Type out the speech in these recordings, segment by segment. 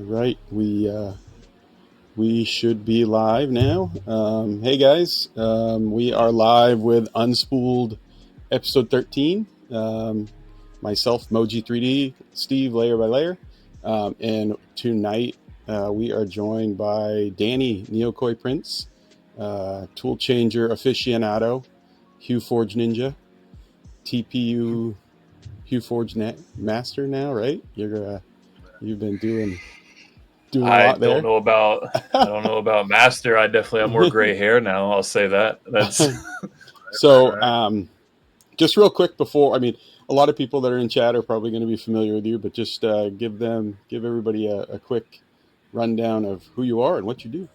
Right, we should be live now. Hey guys, we are live with Unspooled, episode 13. Myself, Moji 3D, Steve, Layer by Layer, and tonight we are joined by Danny, NeoKoi Prince, Toolchanger aficionado, HueForge Ninja, TPU HueForge master now, right? You've been doing a I lot don't there. know about I don't know about master. I definitely have more gray hair now. I'll say that. That's So, just real quick before, a lot of people that are in chat are probably going to be familiar with you, but just give everybody a quick rundown of who you are and what you do.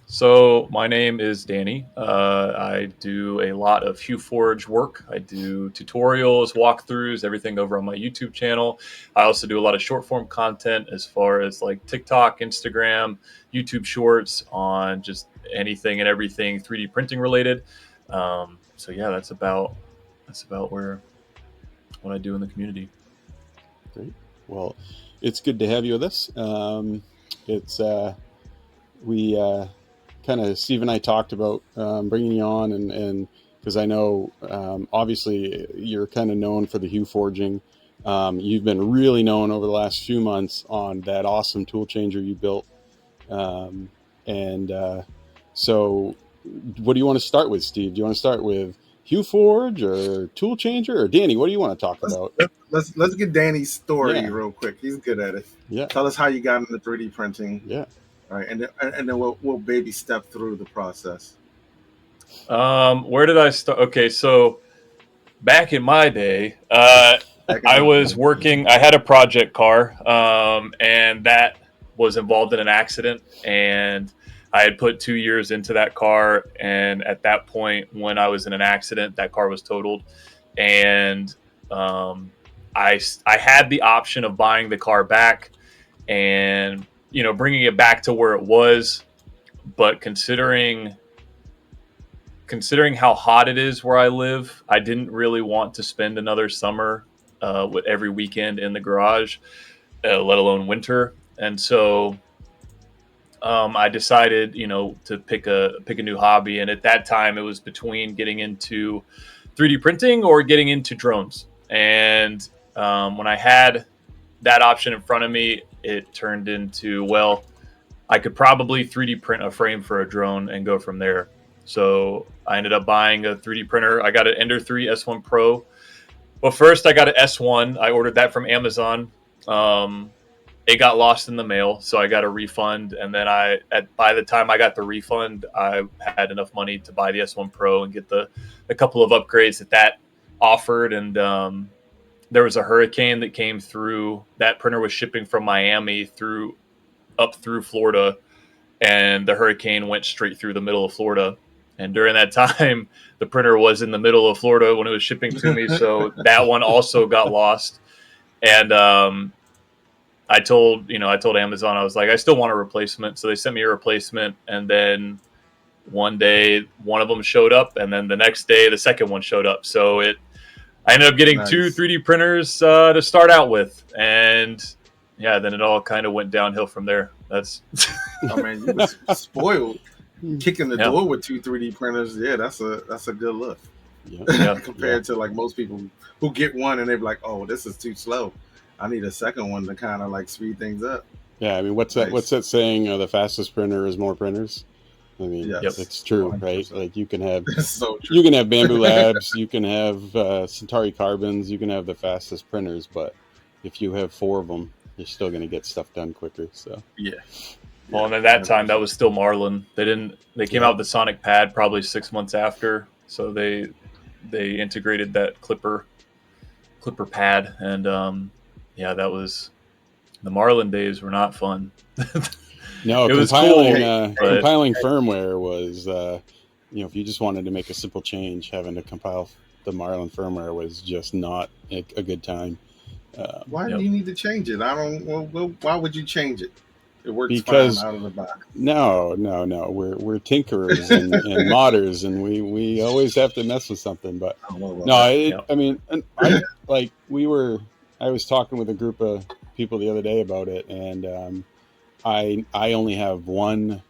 so my name is Danny. I do a lot of HueForge work. I do tutorials, walkthroughs, everything over on my YouTube channel. I also do a lot of short form content as far as like TikTok, Instagram, YouTube Shorts on just anything and everything 3D printing related. So yeah, that's about where what I do in the community. Great. Well, it's good to have you with us. It's we kind of Steve and I talked about bringing you on, and because I know obviously you're kind of known for the hue forging. You've been really known over the last few months on that awesome tool changer you built, and so what do you want to start with, Steve? Do you want to start with HueForge or Tool Changer, or Danny? What do you want to talk about? Let's get Danny's story Yeah. real quick. He's good at it. Yeah. Tell us how you got into 3D printing. Yeah. All right, and then we'll baby step through the process. Where did I start? Okay, so back in my day, I was working. I had a project car, and that was involved in an accident. And I had put 2 years into that car. And at that point, when I was in an accident, that car was totaled. And I had the option of buying the car back and bringing it back to where it was. But considering how hot it is where I live, I didn't really want to spend another summer with every weekend in the garage, let alone winter. And so I decided, to pick a new hobby. And at that time, it was between getting into 3D printing or getting into drones. And when I had that option in front of me, it turned into, well, I could probably 3D print a frame for a drone and go from there. So I ended up buying a 3D printer. I got an Ender 3 S1 Pro. Well, first I got an S1. I ordered that from Amazon. It got lost in the mail, so I got a refund. And then by the time I got the refund, I had enough money to buy the S1 Pro and get a couple of upgrades that offered. And there was a hurricane that came through. That printer was shipping from Miami up through Florida, and the hurricane went straight through the middle of Florida. And during that time, the printer was in the middle of Florida when it was shipping to me. So that one also got lost. And I told Amazon, I was like, I still want a replacement. So they sent me a replacement. And then one day, one of them showed up. And then the next day, the second one showed up. So I ended up getting two 3D printers to start out with. And yeah, then it all kind of went downhill from there. That's oh man, you was spoiled. Kicking the door with two 3D printers, yeah, that's a good look. Yeah. Compared to like most people who get one and they're like, oh, this is too slow. I need a second one to kind of like speed things up. Yeah, what's that saying? The fastest printer is more printers. Yes, it's true, 100%. Right? Like you can have so you can have Bamboo Labs, you can have Centauri Carbons, you can have the fastest printers, but if you have 4 of them, you're still going to get stuff done quicker. So yeah. Well, and at that time, that was still Marlin. They came out with the Sonic Pad probably 6 months after, so they integrated that Clipper pad, and that was the Marlin days were not fun. No, it was compiling cool, compiling firmware was if you just wanted to make a simple change, having to compile the Marlin firmware was just not a good time. Why do you need to change it? I don't. Well, why would you change it? It works because fine out of the box. No. We're tinkerers and modders, and we always have to mess with something. But I was talking with a group of people the other day about it, and I only have one.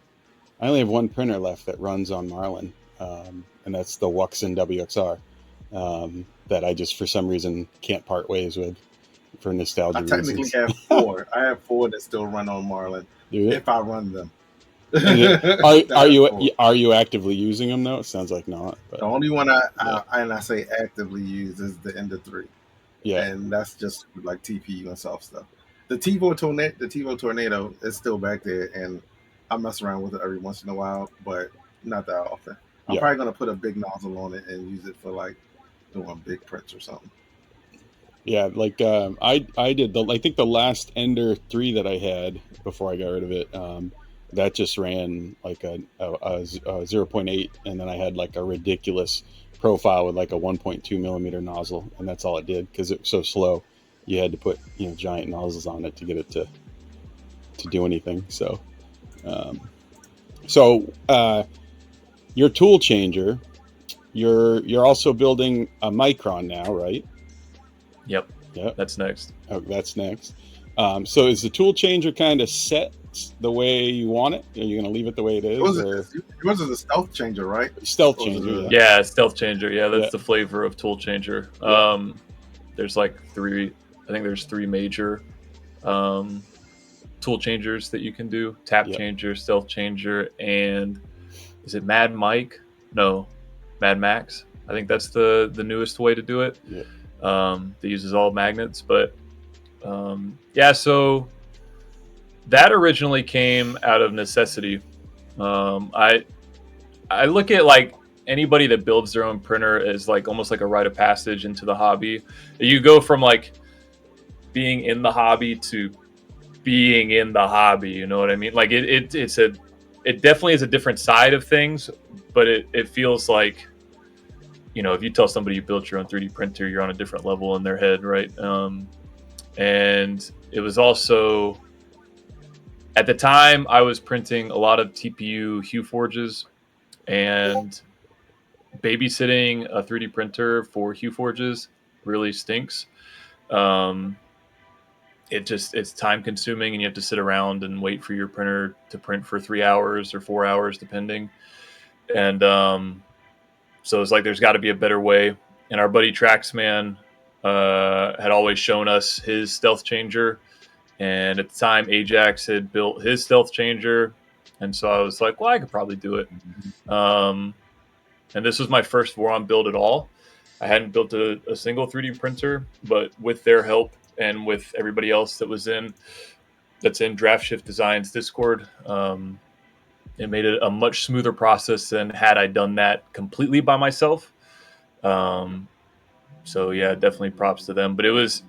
I only have one printer left that runs on Marlin, and that's the Wuxin WXR that I just for some reason can't part ways with for nostalgia I technically reasons. have four. I have four that still run on Marlin Do you? if I run them. Are you actively using them though? It sounds like not. But The only one yeah. I say actively use is the Ender 3. Yeah. And that's just like TPU and soft stuff. The TiVo Tornado is still back there, and I mess around with it every once in a while, but not that often. I'm Yeah. probably gonna put a big nozzle on it and use it for like doing big prints or something. Yeah, like I did I think the last Ender 3 that I had before I got rid of it, that just ran like a 0.8, and then I had like a ridiculous profile with like a 1.2 millimeter nozzle, and that's all it did because it was so slow. You had to put giant nozzles on it to get it to do anything. So, your tool changer, you're also building a Micron now, right? Yep. Yeah, that's next. Oh, that's next. So is the tool changer kind of set the way you want it? Are you going to leave it the way it is? Yours is a stealth changer, right? Stealth changer. Yeah, stealth changer. Yeah, that's the flavor of tool changer. Yeah. There's like three. I think there's three major tool changers that you can do: tap changer, stealth changer, and is it Mad Mike? No, Mad Max. I think that's the newest way to do it. Yeah. That uses all magnets, but so that originally came out of necessity. I look at like anybody that builds their own printer as like almost like a rite of passage into the hobby. You go from like being in the hobby to being in the hobby. You know what I mean? Like it definitely is a different side of things, but it feels like, if you tell somebody you built your own 3D printer, you're on a different level in their head, right? And it was also, at the time, I was printing a lot of TPU HueForges, and babysitting a 3D printer for HueForges really stinks. It's time consuming, and you have to sit around and wait for your printer to print for 3 hours or 4 hours, depending. And so it's like there's got to be a better way. And our buddy Traxman had always shown us his stealth changer. And at the time, Ajax had built his stealth changer. And so I was like, well, I could probably do it. And this was my first Voron build at all. I hadn't built a single 3D printer, but with their help and with everybody else that's in Draft Shift Designs Discord, it made it a much smoother process than had I done that completely by myself. So yeah, definitely props to them. But it was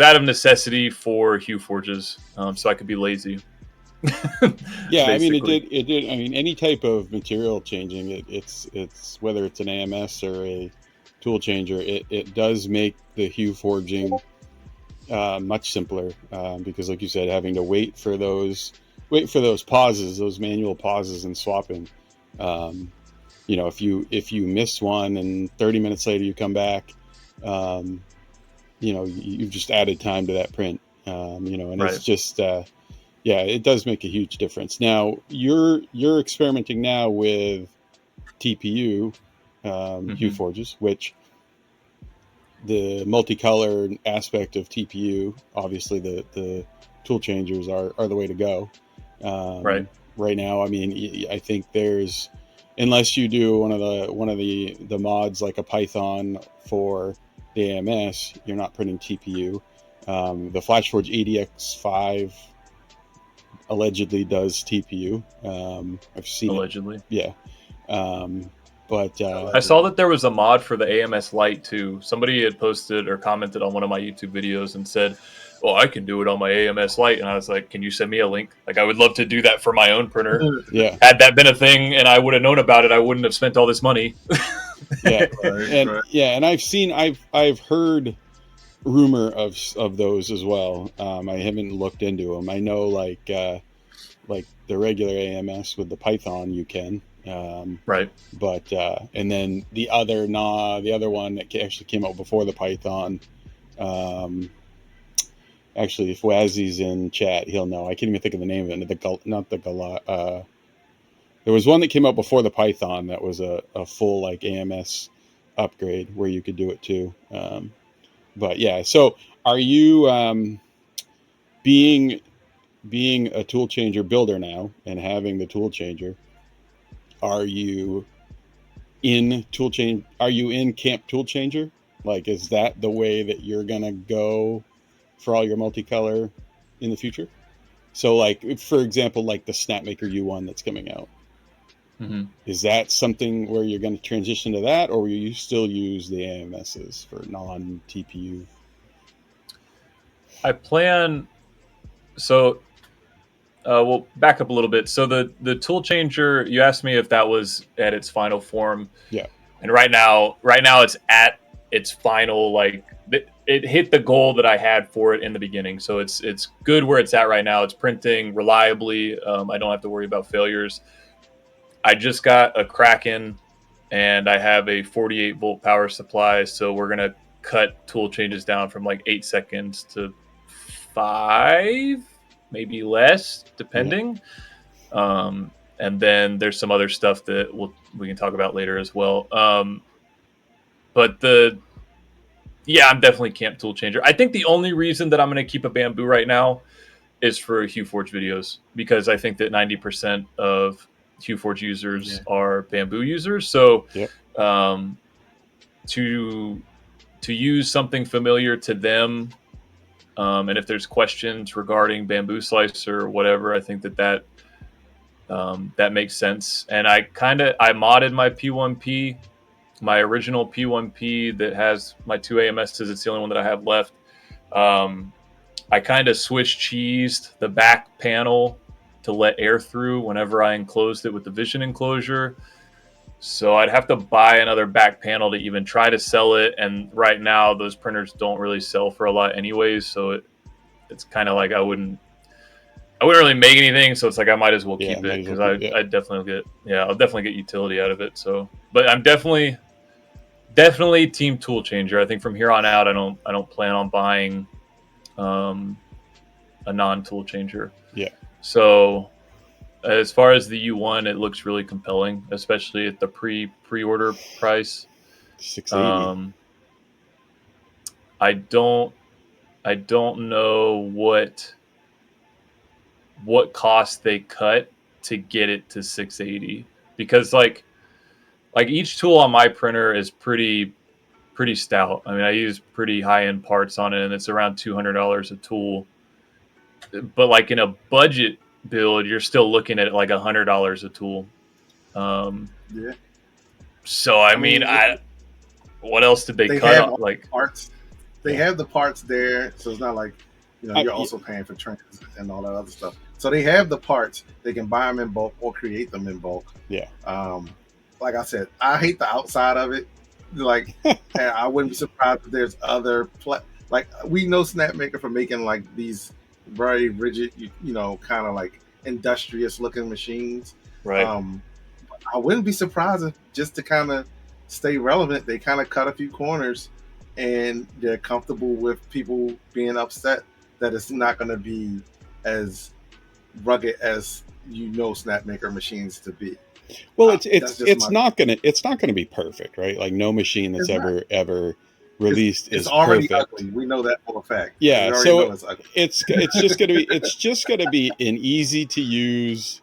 out of necessity for HueForges, so I could be lazy. Yeah, I mean it did. I mean, any type of material changing, it's whether it's an AMS or a tool changer, it does make the HueForging much simpler, because like you said, having to wait for those pauses, those manual pauses and swapping. If you miss one and 30 minutes later you come back, you've just added time to that print. And right. It's just it does make a huge difference. Now you're experimenting now with TPU HueForges, which the multicolored aspect of TPU, obviously the tool changers are the way to go. Right now, I mean, I think there's, unless you do one of the mods like a Python for the AMS, you're not printing TPU. The FlashForge ADX5 allegedly does TPU. I've seen allegedly. Yeah. But I saw that there was a mod for the AMS Lite too. Somebody had posted or commented on one of my YouTube videos and said, well, I can do it on my AMS Lite. And I was like, can you send me a link? Like, I would love to do that for my own printer. Yeah. Had that been a thing and I would have known about it, I wouldn't have spent all this money. Yeah. And I've heard rumor of those as well. I haven't looked into them. I know like the regular AMS with the Python you can. Right. But and then the other one that actually came out before the Python, Actually, if Wazzy's in chat, he'll know. I can't even think of the name of it. Not the Gala. There was one that came out before the Python that was a full like AMS upgrade where you could do it too. But yeah, so are you being a tool changer builder now and having the tool changer? Are you in tool change? Are you in Camp Tool Changer? Like, is that the way that you're gonna go for all your multicolor in the future? So, like for example, like the Snapmaker U1 that's coming out. Mm-hmm. Is that something where you're going to transition to that, or will you still use the AMSs for non-TPU? I plan. So, well, back up a little bit. So the tool changer, you asked me if that was at its final form. Yeah. And right now it's at its final, like it hit the goal that I had for it in the beginning. So it's good where it's at right now. It's printing reliably. I don't have to worry about failures. I just got a Kraken, and I have a 48 volt power supply. So we're gonna cut tool changes down from like 8 seconds to 5, maybe less, depending. Yeah. And then there's some other stuff that we can talk about later as well. But I'm definitely Camp Tool Changer. I think the only reason that I'm going to keep a bamboo right now is for HueForge videos, because I think that 90% of HueForge users are bamboo users. So yep. To use something familiar to them, and if there's questions regarding bamboo slicer or whatever, I think that makes sense. And I modded my P1P. My original P1P that has my 2 AMSs, it's the only one that I have left. I kind of Swiss cheesed the back panel to let air through whenever I enclosed it with the vision enclosure. So I'd have to buy another back panel to even try to sell it. And right now, those printers don't really sell for a lot anyways. So it's kind of like I wouldn't really make anything. So it's like I might as well keep it, because I definitely I'll definitely get utility out of it. So, but I'm definitely team tool changer. I think from here on out, I don't plan on buying a non-tool changer. Yeah. So as far as the U1, it looks really compelling, especially at the pre-order price. $680. I don't know what cost they cut to get it to $680, because like each tool on my printer is pretty stout. I mean, I use pretty high-end parts on it, and it's around $200 a tool. But like in a budget build, you're still looking at like $100 a tool. Yeah. So I mean, what else did they cut on? Like parts. They have the parts there, so it's not like you're also paying for transit and all that other stuff. So they have the parts. They can buy them in bulk or create them in bulk. Yeah. Like I said, I hate the outside of it. Like, and I wouldn't be surprised if there's other like we know Snapmaker for making like these very rigid, kind of like industrious looking machines. Right. I wouldn't be surprised if, just to kind of stay relevant, they kind of cut a few corners, and they're comfortable with people being upset that it's not going to be as rugged as Snapmaker machines to be. Well, it's not gonna be perfect, right? Like no machine that's ever released is already perfect. Ugly. We know that for a fact. Yeah, so it's just gonna be an easy to use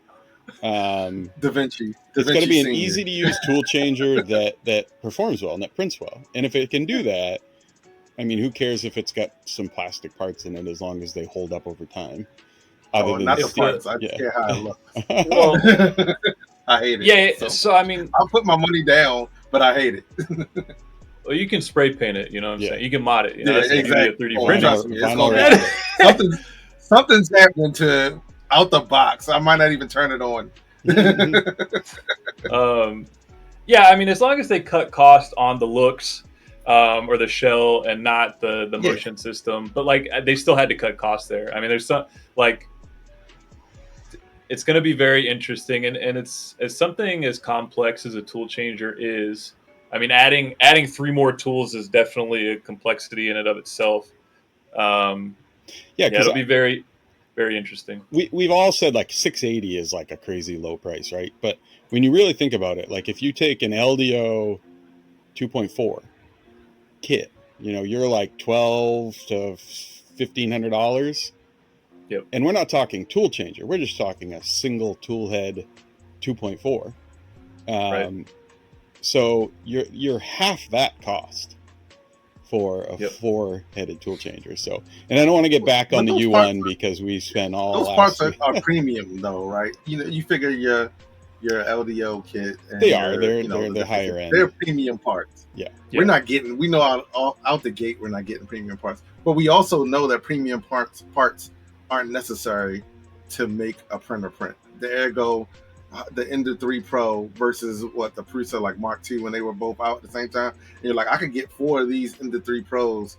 Da Vinci. It's going to be an easy to use tool changer that performs well and that prints well. And if it can do that, I mean, who cares if it's got some plastic parts in it, as long as they hold up over time. Other than not the parts. I just care how it looks. Well, I hate it. Yeah, so I mean, I'll put my money down, but I hate it. Well, you can spray paint it. You know what I'm saying? You can mod it. Exactly. 3D printer. Something's happening to out the box. I might not even turn it on. Yeah, I mean, as long as they cut cost on the looks or the shell and not the motion system, but like they still had to cut costs there. I mean, there's some like it's going to be very interesting, and it's something as complex as a tool changer is. I mean, adding 3 more tools is definitely a complexity in and of itself. Yeah, because it'll be very, very interesting. we've all said like 680 is like a crazy low price, right? But when you really think about it, like if you take an LDO 2.4 kit, you're like $1,200 to $1,500. Yep. And we're not talking tool changer. We're just talking a single tool head 2.4. Right. So you're half that cost for a Yep. 4-headed tool changer. So, and I don't want to get back on the U1 because we spent all those last parts are premium though, right? You figure your LDO kit. And they're the higher end. They're premium parts. Yeah. We know out the gate we're not getting premium parts, but we also know that premium parts aren't necessary to make a printer print. The Ergo, the Ender 3 Pro versus the Prusa like Mark II when they were both out at the same time. And you're like, I could get 4 of these Ender 3 Pros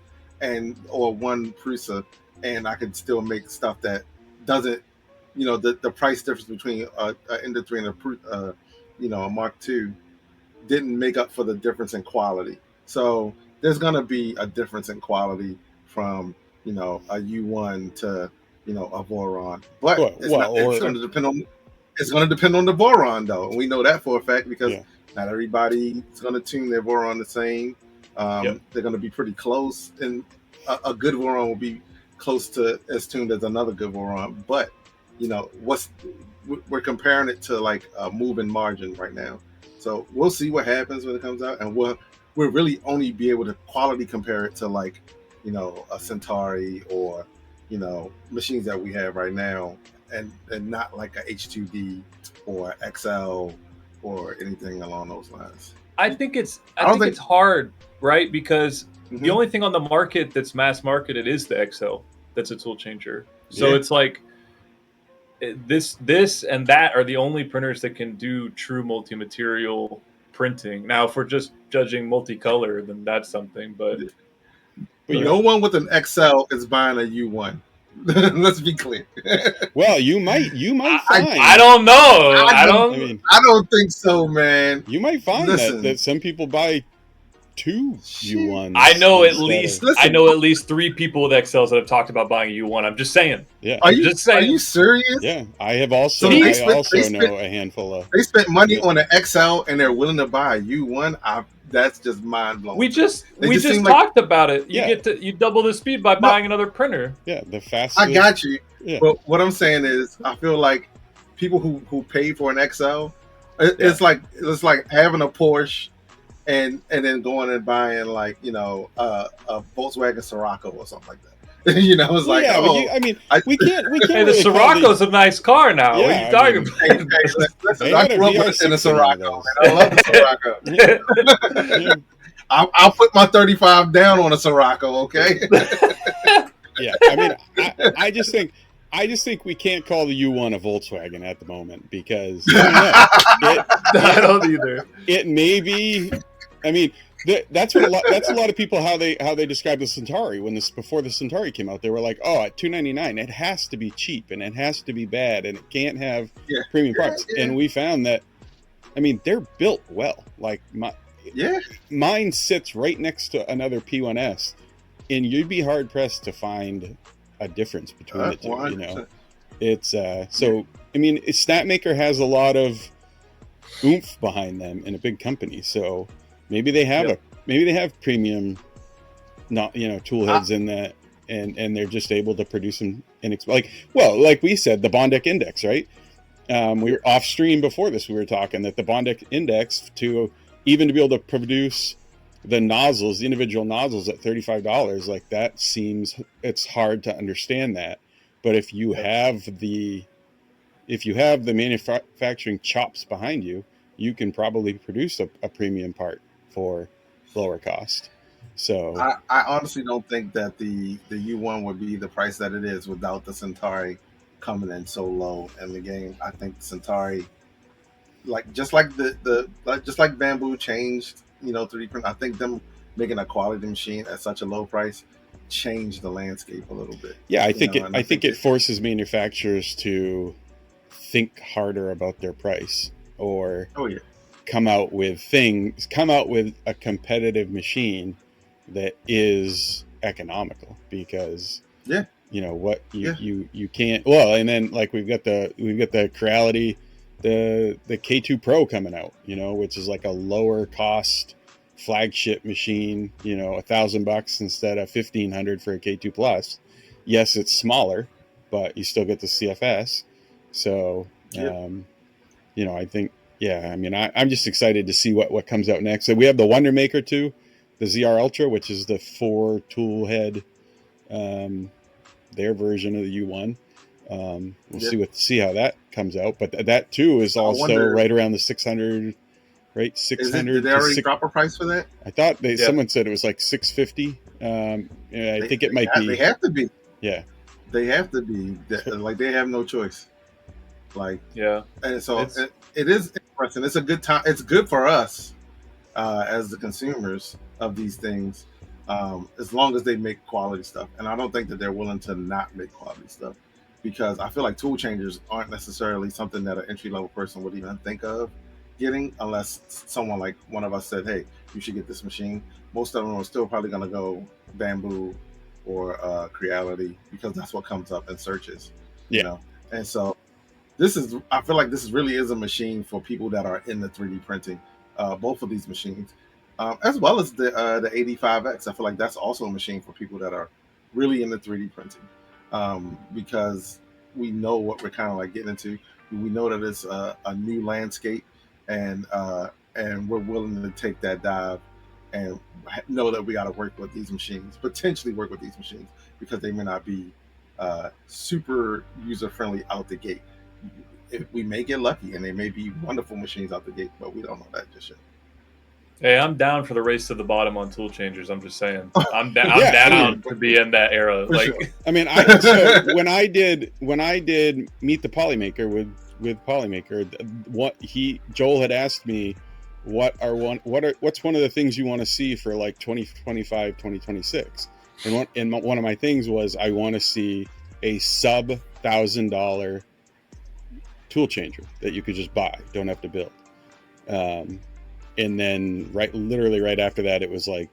or 1 Prusa, and I could still make stuff that doesn't, the price difference between a Ender 3 and a Mark II didn't make up for the difference in quality. So there's gonna be a difference in quality from a U1 to a Voron, but it's going to depend on the Voron though, and we know that for a fact because not everybody is going to tune their Voron the same. They're going to be pretty close, and a good Voron will be close to as tuned as another good Voron. But we're comparing it to like a moving margin right now, so we'll see what happens when it comes out, and we'll really only be able to quality compare it to like a Centauri or machines that we have right now, and not like a H2D or XL or anything along those lines. I think it's hard, right? Because the only thing on the market that's mass marketed is the XL. That's a tool changer. So it's like this and that are the only printers that can do true multi-material printing. Now, if we're just judging multicolor, then that's something. But no one with an XL is buying a U1. Let's be clear. Well, you might find. I don't know. I don't think so, man. You might find that some people buy 2 U1s. I know at least 3 people with XLs that have talked about buying a U1. I'm just saying. Yeah. Are you serious? Yeah, I have also. I also know a handful of. They spent money on an XL and they're willing to buy a U1. That's just mind blowing. We just talked about it. You double the speed by buying another printer. Yeah, the fastest. I got you. Yeah. But what I'm saying is, I feel like people who pay for an XL, it's like having a Porsche and then going and buying like a Volkswagen Scirocco or something like that. It's like we can't. Hey, the Scirocco's a nice car now. What are you talking about? I grew up in a Scirocco. I love the Scirocco. I'll put my 35 down on a Scirocco. Okay. Yeah, I just think we can't call the U1 a Volkswagen at the moment because I don't either. It may be. That's a lot of people how they describe the Centauri before the Centauri came out. They were like, at $299 it has to be cheap and it has to be bad and it can't have premium parts. And we found that they're built well. Like mine sits right next to another P1S, and you'd be hard pressed to find a difference between the two. 100%. It's Snapmaker has a lot of oomph behind them in a big company, so. Maybe they have premium, tool heads in that, and they're just able to produce them like we said, the Bondek Index, right? We were off stream before this. We were talking that the Bondek Index to be able to produce the individual nozzles at $35, like that it's hard to understand that. But if you have the manufacturing chops behind you, you can probably produce a premium part for lower cost. So I honestly don't think that the U1 would be the price that it is without the Centauri coming in so low in the game. I think the Centauri, just like Bamboo changed, 3D print. I think them making a quality machine at such a low price changed the landscape a little bit. Yeah, I think it forces manufacturers to think harder about their price or come out with a competitive machine that is economical, because what Yeah. you can't. Well, and then like we've got the Creality, the K2 Pro coming out, which is like a lower cost flagship machine, $1,000 instead of 1,500 for a K2 Plus. Yes, it's smaller, but you still get the CFS. So, Yeah. I think, I mean, I'm just excited to see what comes out next. So we have the Wonder Maker too, the ZR Ultra, which is the 4 tool head, their version of the U1. We'll see how that comes out, but that too is also right around the 600, right? 600. Did they already drop a price for that? I thought someone said it was like 650. I think it might be. They have to be. Yeah. They have to be. Like they have no choice. Like and so it is interesting. It's a good time. It's good for us as the consumers of these things, as long as they make quality stuff. And I don't think that they're willing to not make quality stuff, because I feel like Toolchangers aren't necessarily something that an entry-level person would even think of getting, unless someone like one of us said, hey, you should get this machine. Most of them are still probably going to go Bamboo or Creality, because that's what comes up in searches. And so I feel like this really is a machine for people that are in the 3D printing. Both of these machines, as well as the 85X. I feel like that's also a machine for people that are really into 3D printing, because we know what we're kind of like getting into. We know that it's a new landscape, and we're willing to take that dive and know that we got to work with these machines, potentially work with these machines, because they may not be super user friendly out the gate. We may get lucky and they may be wonderful machines out the gate, but we don't know that just yet. Hey, I'm down for the race to the bottom on Toolchangers. I'm just saying, I'm down to be in that era. Like, sure. I mean, so when I did Meet the Polymaker with Polymaker, Joel had asked me what's one of the things you want to see for like 2025, 2026, and one of my things was I want to see a sub $1,000 tool changer that you could just buy, don't have to build. And then literally right after that, it was like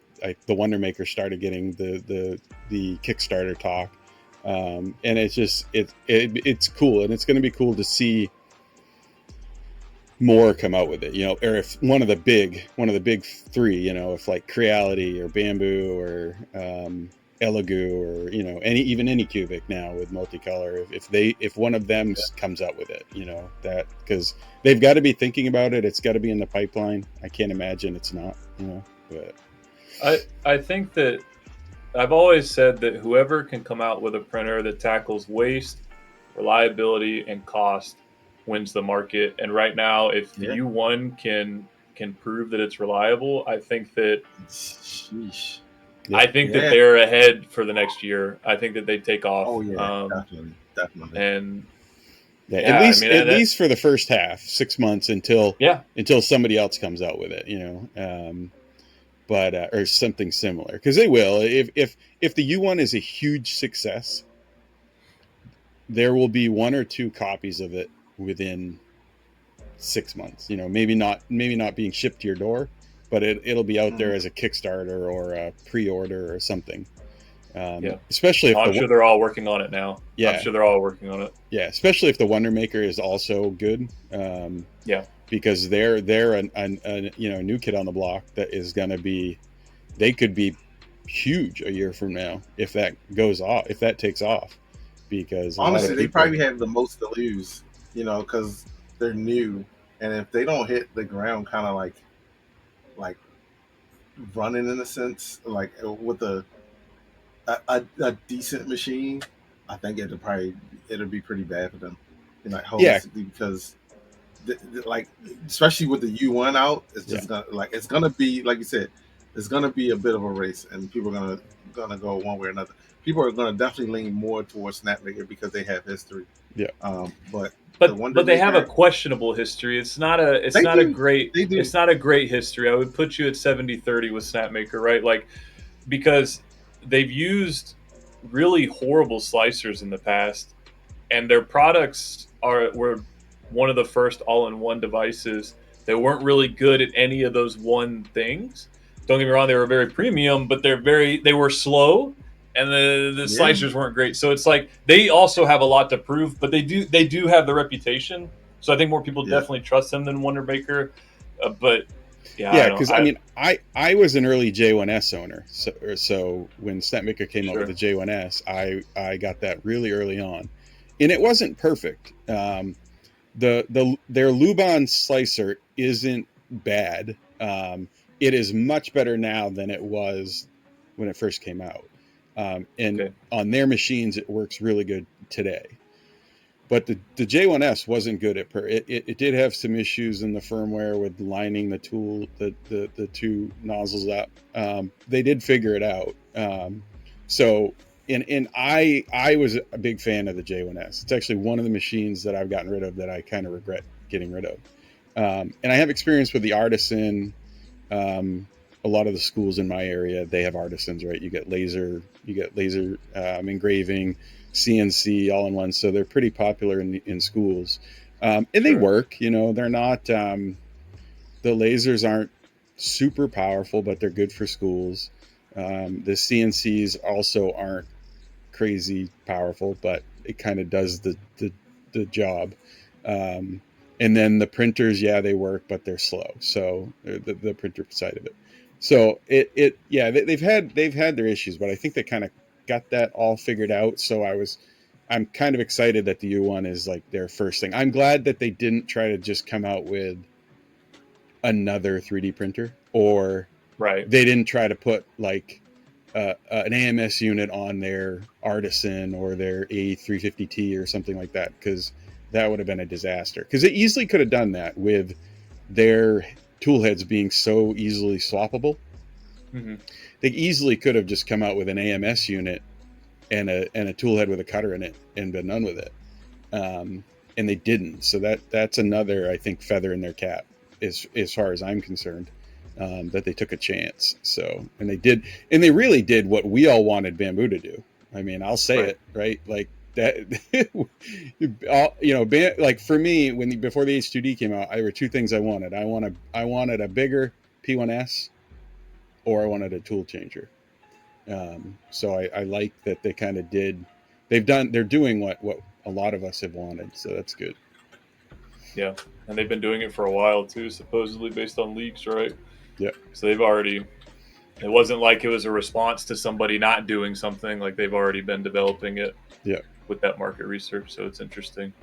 the Wonder Maker started getting the Kickstarter talk, and it's just it's cool, and it's going to be cool to see more come out with it, or if one of the big 3, if like Creality or Bamboo or Elegoo or even Anycubic now with multicolor, if one of them comes out with it, that, because they've got to be thinking about it, it's got to be in the pipeline. I can't imagine it's not, but I think that I've always said that whoever can come out with a printer that tackles waste, reliability, and cost wins the market. And right now, if the U1 can prove that it's reliable, I think that that they're ahead for the next year. I think that they take off. Oh yeah, definitely. And at least for the first half, 6 months until somebody else comes out with it, but or something similar, because they will. If the U1 is a huge success, there will be 1 or 2 copies of it within 6 months. Maybe not being shipped to your door, but it'll be out there as a Kickstarter or a pre-order or something. Especially if I'm sure they're all working on it now. Yeah, I'm sure they're all working on it. Yeah, especially if the Wonder Maker is also good. Because they're a new kid on the block that is going to be. They could be huge a year from now if that goes off. If that takes off, because honestly, they probably have the most to lose. Because they're new, and if they don't hit the ground, kind of like running in a sense, like with a decent machine, I think it'll be pretty bad for them. Because especially with the U1 out, it's just gonna be like you said, it's gonna be a bit of a race, and people are gonna go one way or another. People are gonna definitely lean more towards Snapmaker because they have history. But they have a questionable history. It's not a great history. I would put you at 70-30 with Snapmaker, right? Like, because they've used really horrible slicers in the past, and their products were one of the first all-in-one devices that weren't really good at any of those one things. Don't get me wrong, they were very premium, but they were slow, and the slicers weren't great. So it's like they also have a lot to prove, but they do have the reputation. So I think more people definitely trust them than Wonder Baker. But yeah, because I mean, I was an early J1S owner, so when Snapmaker came out with the J1S, I got that really early on, and it wasn't perfect. Their Luban slicer isn't bad. It is much better now than it was when it first came out. And on their machines, it works really good today. But the J1S wasn't good at it did have some issues in the firmware with lining the tool, the two nozzles up. They did figure it out. And I was a big fan of the J1S. It's actually one of the machines that I've gotten rid of that I kind of regret getting rid of. And I have experience with the Artisan. A lot of the schools in my area, they have Artisans, right? You get laser engraving, CNC all in one. So they're pretty popular in schools. And they work, they're not, the lasers aren't super powerful, but they're good for schools. The CNCs also aren't crazy powerful, but it kind of does the job. And then the printers, they work, but they're slow. So the printer side of it. So they've had their issues, but I think they kind of got that all figured out. So I'm kind of excited that the U1 is like their first thing. I'm glad that they didn't try to just come out with another 3D printer, or they didn't try to put like an AMS unit on their Artisan or their A350T or something like that, because that would have been a disaster. Because they easily could have done that with their tool heads being so easily swappable. Mm-hmm. They easily could have just come out with an AMS unit and a tool head with a cutter in it and been done with it. And they didn't. So that's another, I think, feather in their cap as far as I'm concerned, that they took a chance. So, and they really did what we all wanted Bamboo to do. I mean, I'll say it, right? Like that, like for me, before the H2D came out, there were two things I wanted. I wanted a bigger P1S, or I wanted a tool changer. So I like that they kind of they're doing what a lot of us have wanted. So that's good. Yeah. And they've been doing it for a while too, supposedly based on leaks, right? Yeah. So it wasn't like it was a response to somebody not doing something. Like they've already been developing it with that market research. So it's interesting.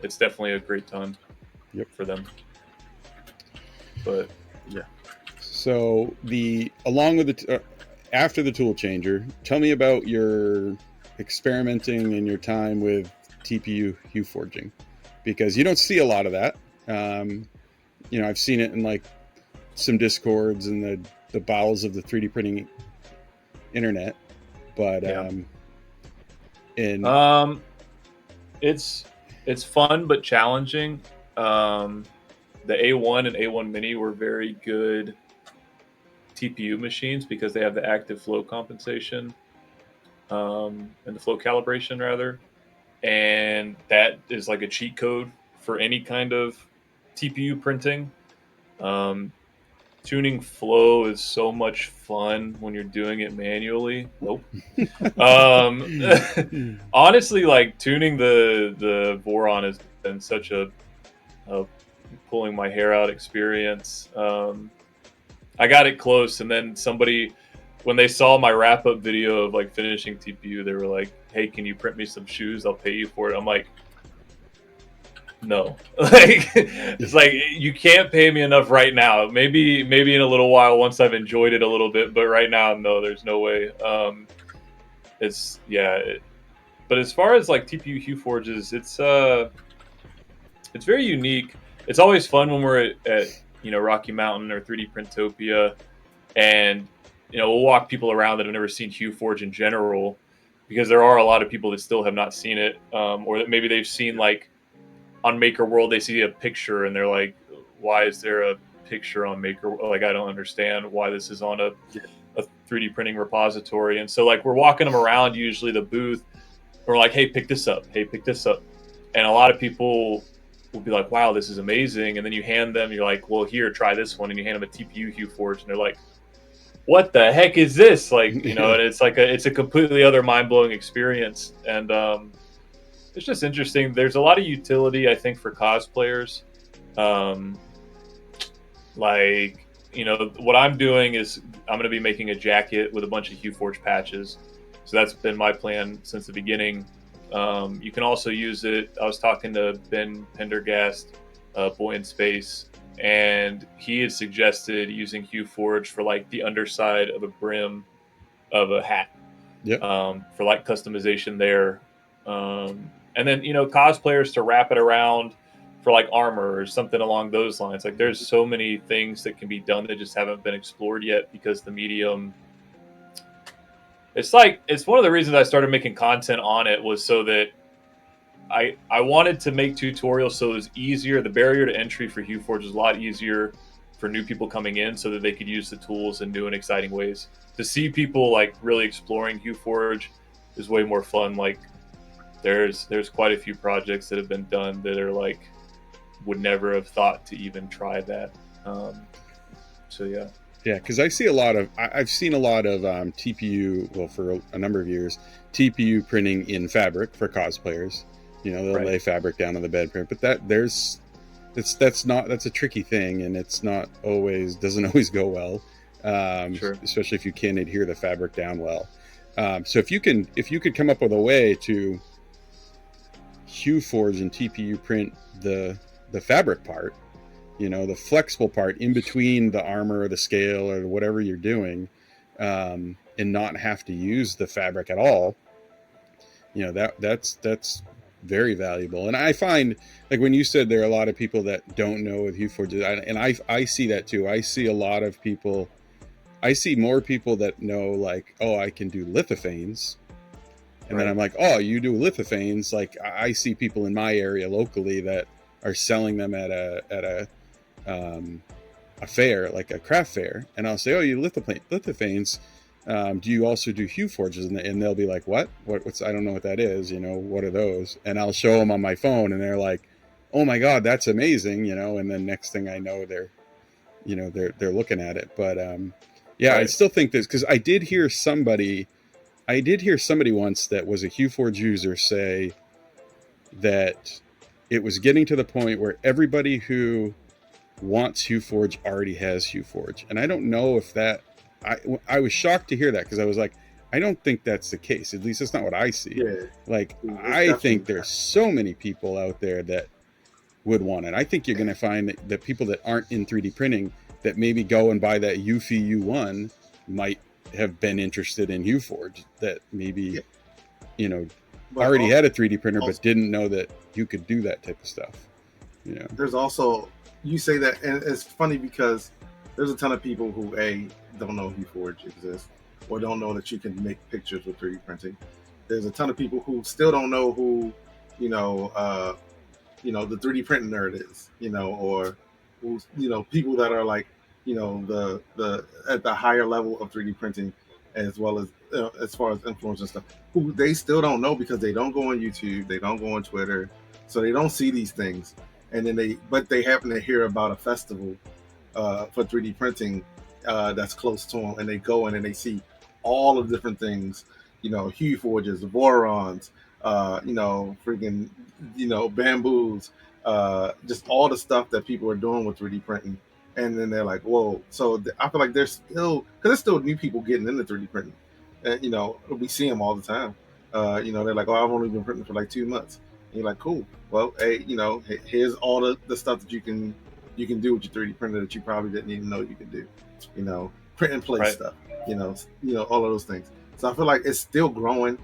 It's definitely a great time for them. But yeah. So along with after the tool changer, tell me about your experimenting and your time with TPU HueForging, because you don't see a lot of that. I've seen it in like some Discords and the bowels of the 3D printing internet, but it's fun but challenging. The A1 and A1 Mini were very good TPU machines because they have the active flow compensation, and the flow calibration rather, and that is like a cheat code for any kind of TPU printing. Tuning flow is so much fun when you're doing it manually. Nope. Honestly, like tuning the Voron has been such a pulling my hair out experience. I got it close, and then somebody, when they saw my wrap-up video of like finishing TPU, they were like, "Hey, can you print me some shoes? I'll pay you for it." I'm like, no. Like, it's like, you can't pay me enough right now. Maybe in a little while once I've enjoyed it a little bit, but right now, no, there's no way. But as far as like TPU HueForges, it's very unique. It's always fun when we're at Rocky Mountain or 3D Printopia, and we'll walk people around that have never seen HueForge in general, because there are a lot of people that still have not seen it, or that maybe they've seen like on Maker World, they see a picture and they're like, why is there a picture on Maker? Like, I don't understand why this is on a 3D printing repository. And so like we're walking them around usually the booth, and we're like, hey, pick this up. Hey, pick this up. And a lot of people will be like, wow, this is amazing. And then you hand them, you're like, well, here, try this one. And you hand them a TPU HueForge, and they're like, what the heck is this? Like, Yeah. and it's a completely other mind blowing experience. And it's just interesting. There's a lot of utility, I think, for cosplayers. Um, like, what I'm doing is I'm going to be making a jacket with a bunch of HueForge patches. So that's been my plan since the beginning. You can also use it. I was talking to Ben Pendergast, Boy in Space, and he had suggested using HueForge for like the underside of a brim of a hat, Yep. for like customization there. And then, cosplayers to wrap it around for like armor or something along those lines. Like there's so many things that can be done that just haven't been explored yet because the medium, it's one of the reasons I started making content on it was so that I wanted to make tutorials so it was easier. The barrier to entry for HueForge is a lot easier for new people coming in so that they could use the tools in new and exciting ways. To see people like really exploring HueForge is way more fun. Like there's quite a few projects that have been done that are like would never have thought to even try that. So yeah. Yeah, because I've seen a lot of TPU. Well, for a number of years, TPU printing in fabric for cosplayers. They'll Right. lay fabric down on the bed print, but that's a tricky thing, and it's not always doesn't always go well. Sure. Especially if you can't adhere the fabric down well. So if you could come up with a way to HueForge and TPU print the fabric part, the flexible part in between the armor or the scale or whatever you're doing, and not have to use the fabric at all, that's very valuable. And I find, like when you said there are a lot of people that don't know what HueForge is, and I see that too. I see a lot of people. I see more people that know, like, oh, I can do lithophanes. And then I'm like, oh, you do lithophanes? Like, I see people in my area locally that are selling them at a fair, like a craft fair, and I'll say, oh, you lithophanes. Do you also do HueForges? And they'll be like, what's I don't know what that is. What are those? And I'll show them on my phone, and they're like, oh my god, that's amazing. And then next thing I know, they're looking at it. But yeah, I still think this, because I did hear somebody once that was a HueForge user say that it was getting to the point where everybody who wants HueForge already has HueForge. And I don't know if that, I was shocked to hear that, because I was like, I don't think that's the case. At least that's not what I see. Yeah. Like, I think there's so many people out there that would want it. I think you're going to find that people that aren't in 3D printing that maybe go and buy that Eufy U1 might have been interested in HueForge, that maybe, already had a 3D printer, but didn't know that you could do that type of stuff. There's also, you say that, and it's funny because there's a ton of people who don't know HueForge exists, or don't know that you can make pictures with 3D printing. There's a ton of people who still don't know who, the 3D printing nerd is, or who's, people that are like, the at the higher level of 3D printing, as well as far as influencers and stuff, who they still don't know because they don't go on YouTube, they don't go on Twitter, so they don't see these things. And then they happen to hear about a festival for 3D printing that's close to them, and they go in and they see all of the different things, HueForges, Vorons, freaking, bamboos, just all the stuff that people are doing with 3D printing. And then they're like, whoa. So I feel like there's still, because there's still new people getting into 3D printing. And, we see them all the time. They're like, oh, I've only been printing for like 2 months. And you're like, cool. Well, hey, here's all the stuff that you can do with your 3D printer that you probably didn't even know you could do. Print and play stuff. All of those things. So I feel like it's still growing.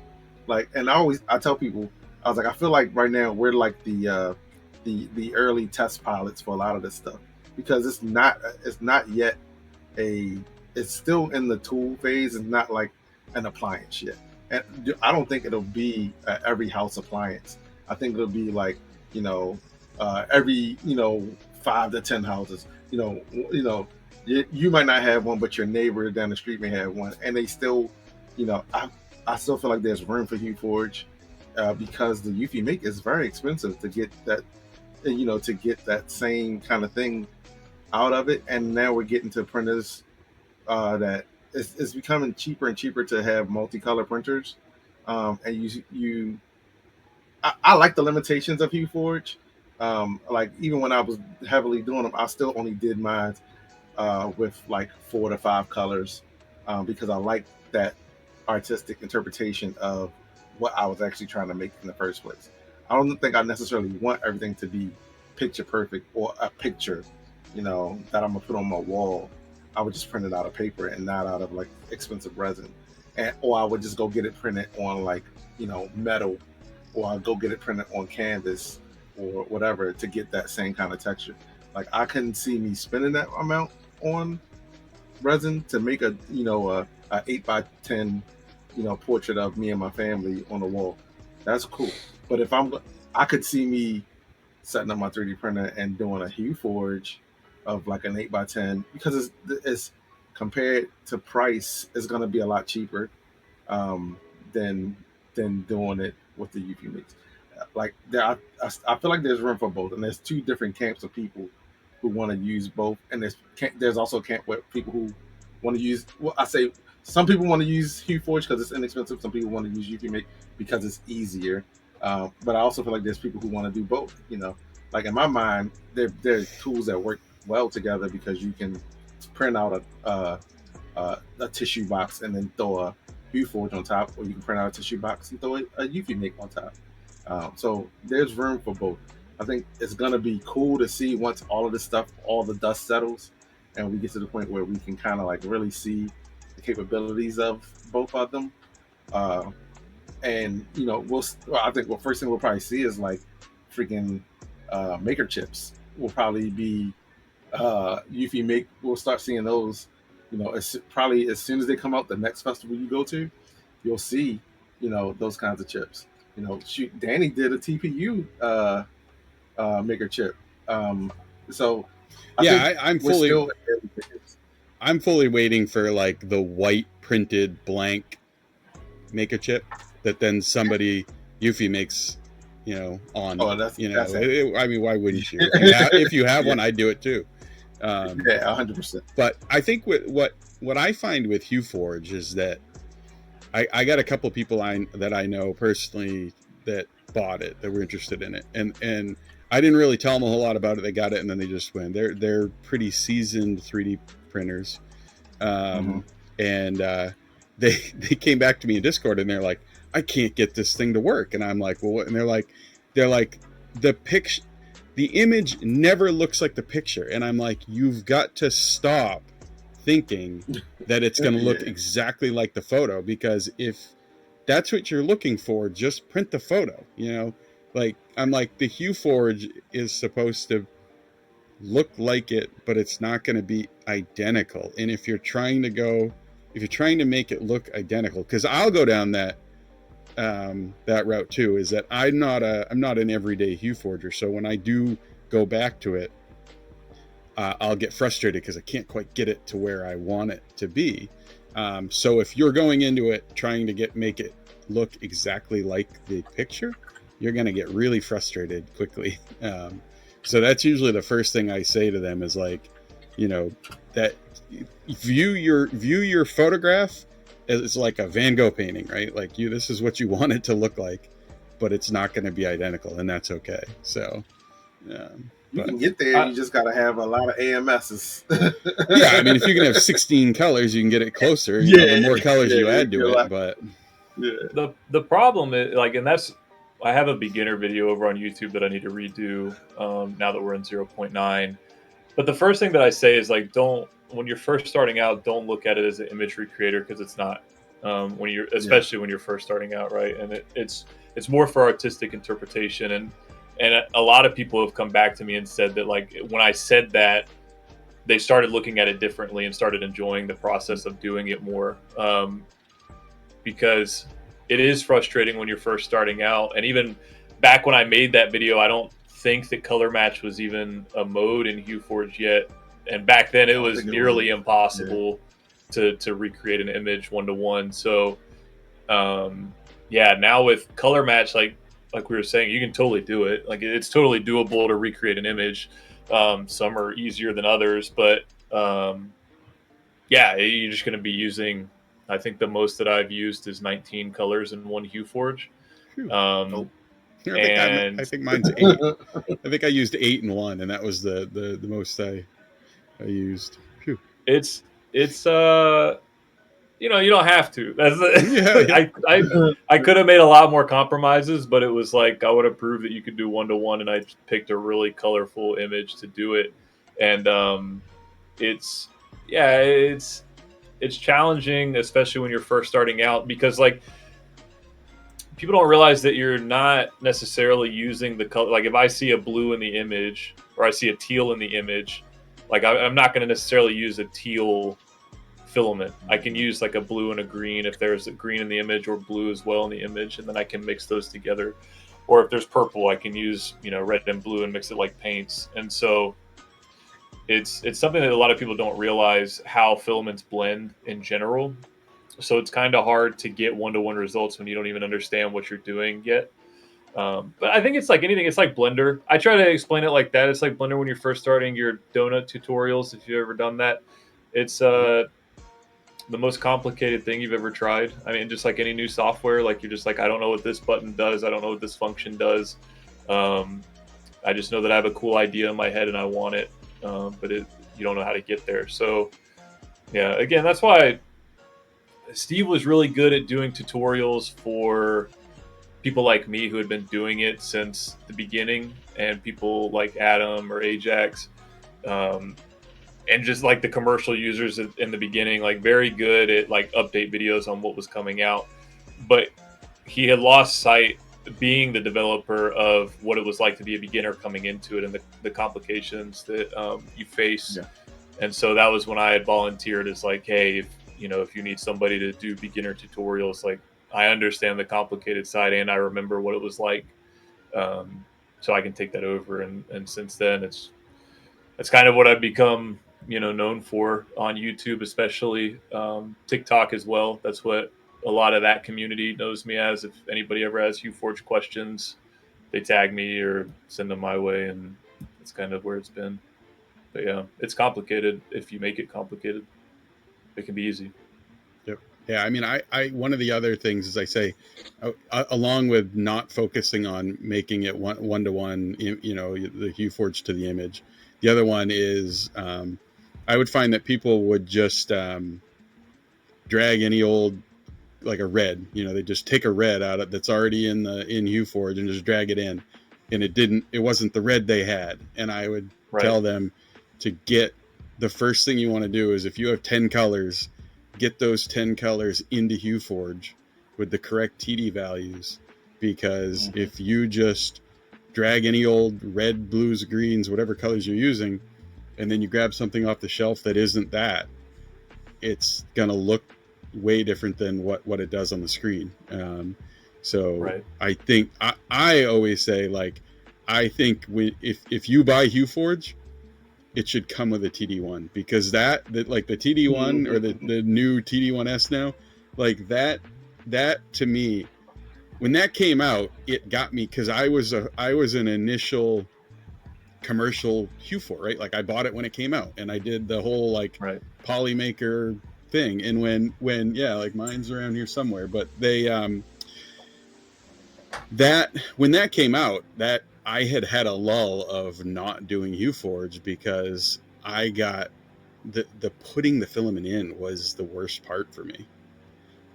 Like, and I tell people, I was like, I feel like right now we're like the early test pilots for a lot of this stuff, because it's not yet it's still in the tool phase. It's not like an appliance yet. And I don't think it'll be every house appliance. I think it'll be like, every 5 to 10 houses. You might not have one, but your neighbor down the street may have one, and they still, I still feel like there's room for HueForge, because the Eufy make is very expensive to get that, to get that same kind of thing out of it. And now we're getting to printers that it's becoming cheaper and cheaper to have multicolor printers, and I like the limitations of HueForge. Like even when I was heavily doing them, I still only did mine with like 4 to 5 colors, because I like that artistic interpretation of what I was actually trying to make in the first place. I don't think I necessarily want everything to be picture perfect or a picture, that I'm gonna put on my wall. I would just print it out of paper and not out of like expensive resin, or I would just go get it printed on like metal, or I'll go get it printed on canvas or whatever to get that same kind of texture. Like I couldn't see me spending that amount on resin to make a 8 by 10 portrait of me and my family on the wall. That's cool. But if I could see me setting up my 3D printer and doing a HueForge of like an 8 by 10, because it's compared to price, it's going to be a lot cheaper, than doing it with the UV mix. Like I feel like there's room for both, and there's two different camps of people who want to use both, and there's also a camp where people who want to use. Well, I say some people want to use HueForge because it's inexpensive. Some people want to use UV Make because it's easier. But I also feel like there's people who want to do both. Like in my mind, they're tools that work well together because you can print out a tissue box and then throw a HueForge on top, or you can print out a tissue box and throw a UV Make on top. So there's room for both. I think it's gonna be cool to see once all of this stuff, all the dust settles, and we get to the point where we can kind of like really see the capabilities of both of them. And I think first thing we'll probably see is like freaking maker chips. Will probably be UV Make. We'll start seeing those. Probably as soon as they come out, the next festival you go to, you'll see those kinds of chips. Shoot, Danny did a TPU maker chip. So I'm fully waiting for like the white printed blank maker chip that then somebody Eufy makes, on. That's I mean, why wouldn't you? If you have one, I'd do it too. Yeah, 100%. But I think what I find with HueForge is that I got a couple people that I know personally that bought it, that were interested in it, and I didn't really tell them a whole lot about it. They got it and then they just went. They're pretty seasoned 3D printers, and they came back to me in Discord and they're like, I can't get this thing to work, and I'm like, well, what? And they're like the picture. The image never looks like the picture. And I'm like, you've got to stop thinking that it's going to look exactly like the photo, because if that's what you're looking for, just print the photo, Like, I'm like, the HueForge is supposed to look like it, but it's not going to be identical. And if you're trying to make it look identical, because I'll go down that route too, is that I'm not an everyday HueForger, so when I do go back to it, I'll get frustrated because I can't quite get it to where I want it to be. So if you're going into it trying to make it look exactly like the picture, you're going to get really frustrated quickly. So that's usually the first thing I say to them is like, that view your photograph as like a Van Gogh painting, right? Like this is what you want it to look like, but it's not going to be identical, and that's okay. So you can get there. You just got to have a lot of AMSs. Yeah, I mean, if you can have 16 colors, you can get it closer. The more colors you add to it, but the problem is and that's, I have a beginner video over on YouTube that I need to redo now that we're in 0.9. But the first thing that I say is like, when you're first starting out, don't look at it as an imagery creator, because it's not. Especially when you're first starting out, right? And it's more for artistic interpretation. And a lot of people have come back to me and said that like when I said that, they started looking at it differently and started enjoying the process of doing it more, because it is frustrating when you're first starting out. And even back when I made that video, I don't think that color match was even a mode in HueForge yet. And back then it was nearly impossible to recreate an image one-to-one. So now with color match, like we were saying, you can totally do it. Like it's totally doable to recreate an image. Some are easier than others, but yeah, you're just going to be using. I think the most that I've used is 19 colors in one HueForge. Phew. Um, I and think mine's 8. I think I used 8 in one, and that was the most I used. Phew. it's you know, you don't have to. That's Yeah, yeah. I could have made a lot more compromises, but it was like I would have proved that you could do 1-to-1, and I just picked a really colorful image to do it. And it's yeah, it's challenging, especially when you're first starting out, because like people don't realize that you're not necessarily using the color. Like if I see a blue in the image or I see a teal in the image, like I'm not going to necessarily use a teal filament. I can use like a blue and a green if there's a green in the image or blue as well in the image, and then I can mix those together. Or if there's purple, I can use, you know, red and blue and mix it like paints. And so it's something that a lot of people don't realize how filaments blend in general. So it's kind of hard to get 1-to-1 results when you don't even understand what you're doing yet. But I think it's like anything. It's like Blender. I try to explain it like that. It's like Blender when you're first starting your donut tutorials. If you've ever done that, it's the most complicated thing you've ever tried. I mean, just like any new software, like you're just like, I don't know what this button does. I don't know what this function does. I just know that I have a cool idea in my head and I want it, but you don't know how to get there. So yeah, again, that's why Steve was really good at doing tutorials for people like me who had been doing it since the beginning, and people like Adam or Ajax, and just like the commercial users in the beginning, like very good at like update videos on what was coming out. But he had lost sight, being the developer, of what it was like to be a beginner coming into it and the complications that you face. Yeah. And so that was when I had volunteered as like, hey, if you need somebody to do beginner tutorials, like I understand the complicated side and I remember what it was like, so I can take that over. And since then, that's kind of what I've become, known for on YouTube, especially TikTok as well. That's what a lot of that community knows me as. If anybody ever has HueForge questions, they tag me or send them my way, and that's kind of where it's been. But yeah, it's complicated. If you make it complicated, it can be easy. Yep. Yeah. I mean, I one of the other things is I say, along with not focusing on making it one to one, the HueForge to the image. The other one is, I would find that people would just drag any old, like a red, they just take a red out of that's already in HueForge and just drag it in, and it wasn't the red they had. And I would tell them to get, the first thing you want to do is, if you have 10 colors, get those 10 colors into HueForge with the correct TD values, because if you just drag any old red, blues, greens, whatever colors you're using, and then you grab something off the shelf that isn't that, it's gonna look way different than what it does on the screen. I think I always say, like, I think if you buy HueForge, it should come with a TD1, because that like the TD1 or the new TD1S now, like that to me, when that came out, it got me, because I was an initial commercial HueForge, right? Like I bought it when it came out, and I did the whole like Polymaker thing. And when like mine's around here somewhere, but they when that came out, that I had a lull of not doing HueForge, because I got the putting the filament in was the worst part for me.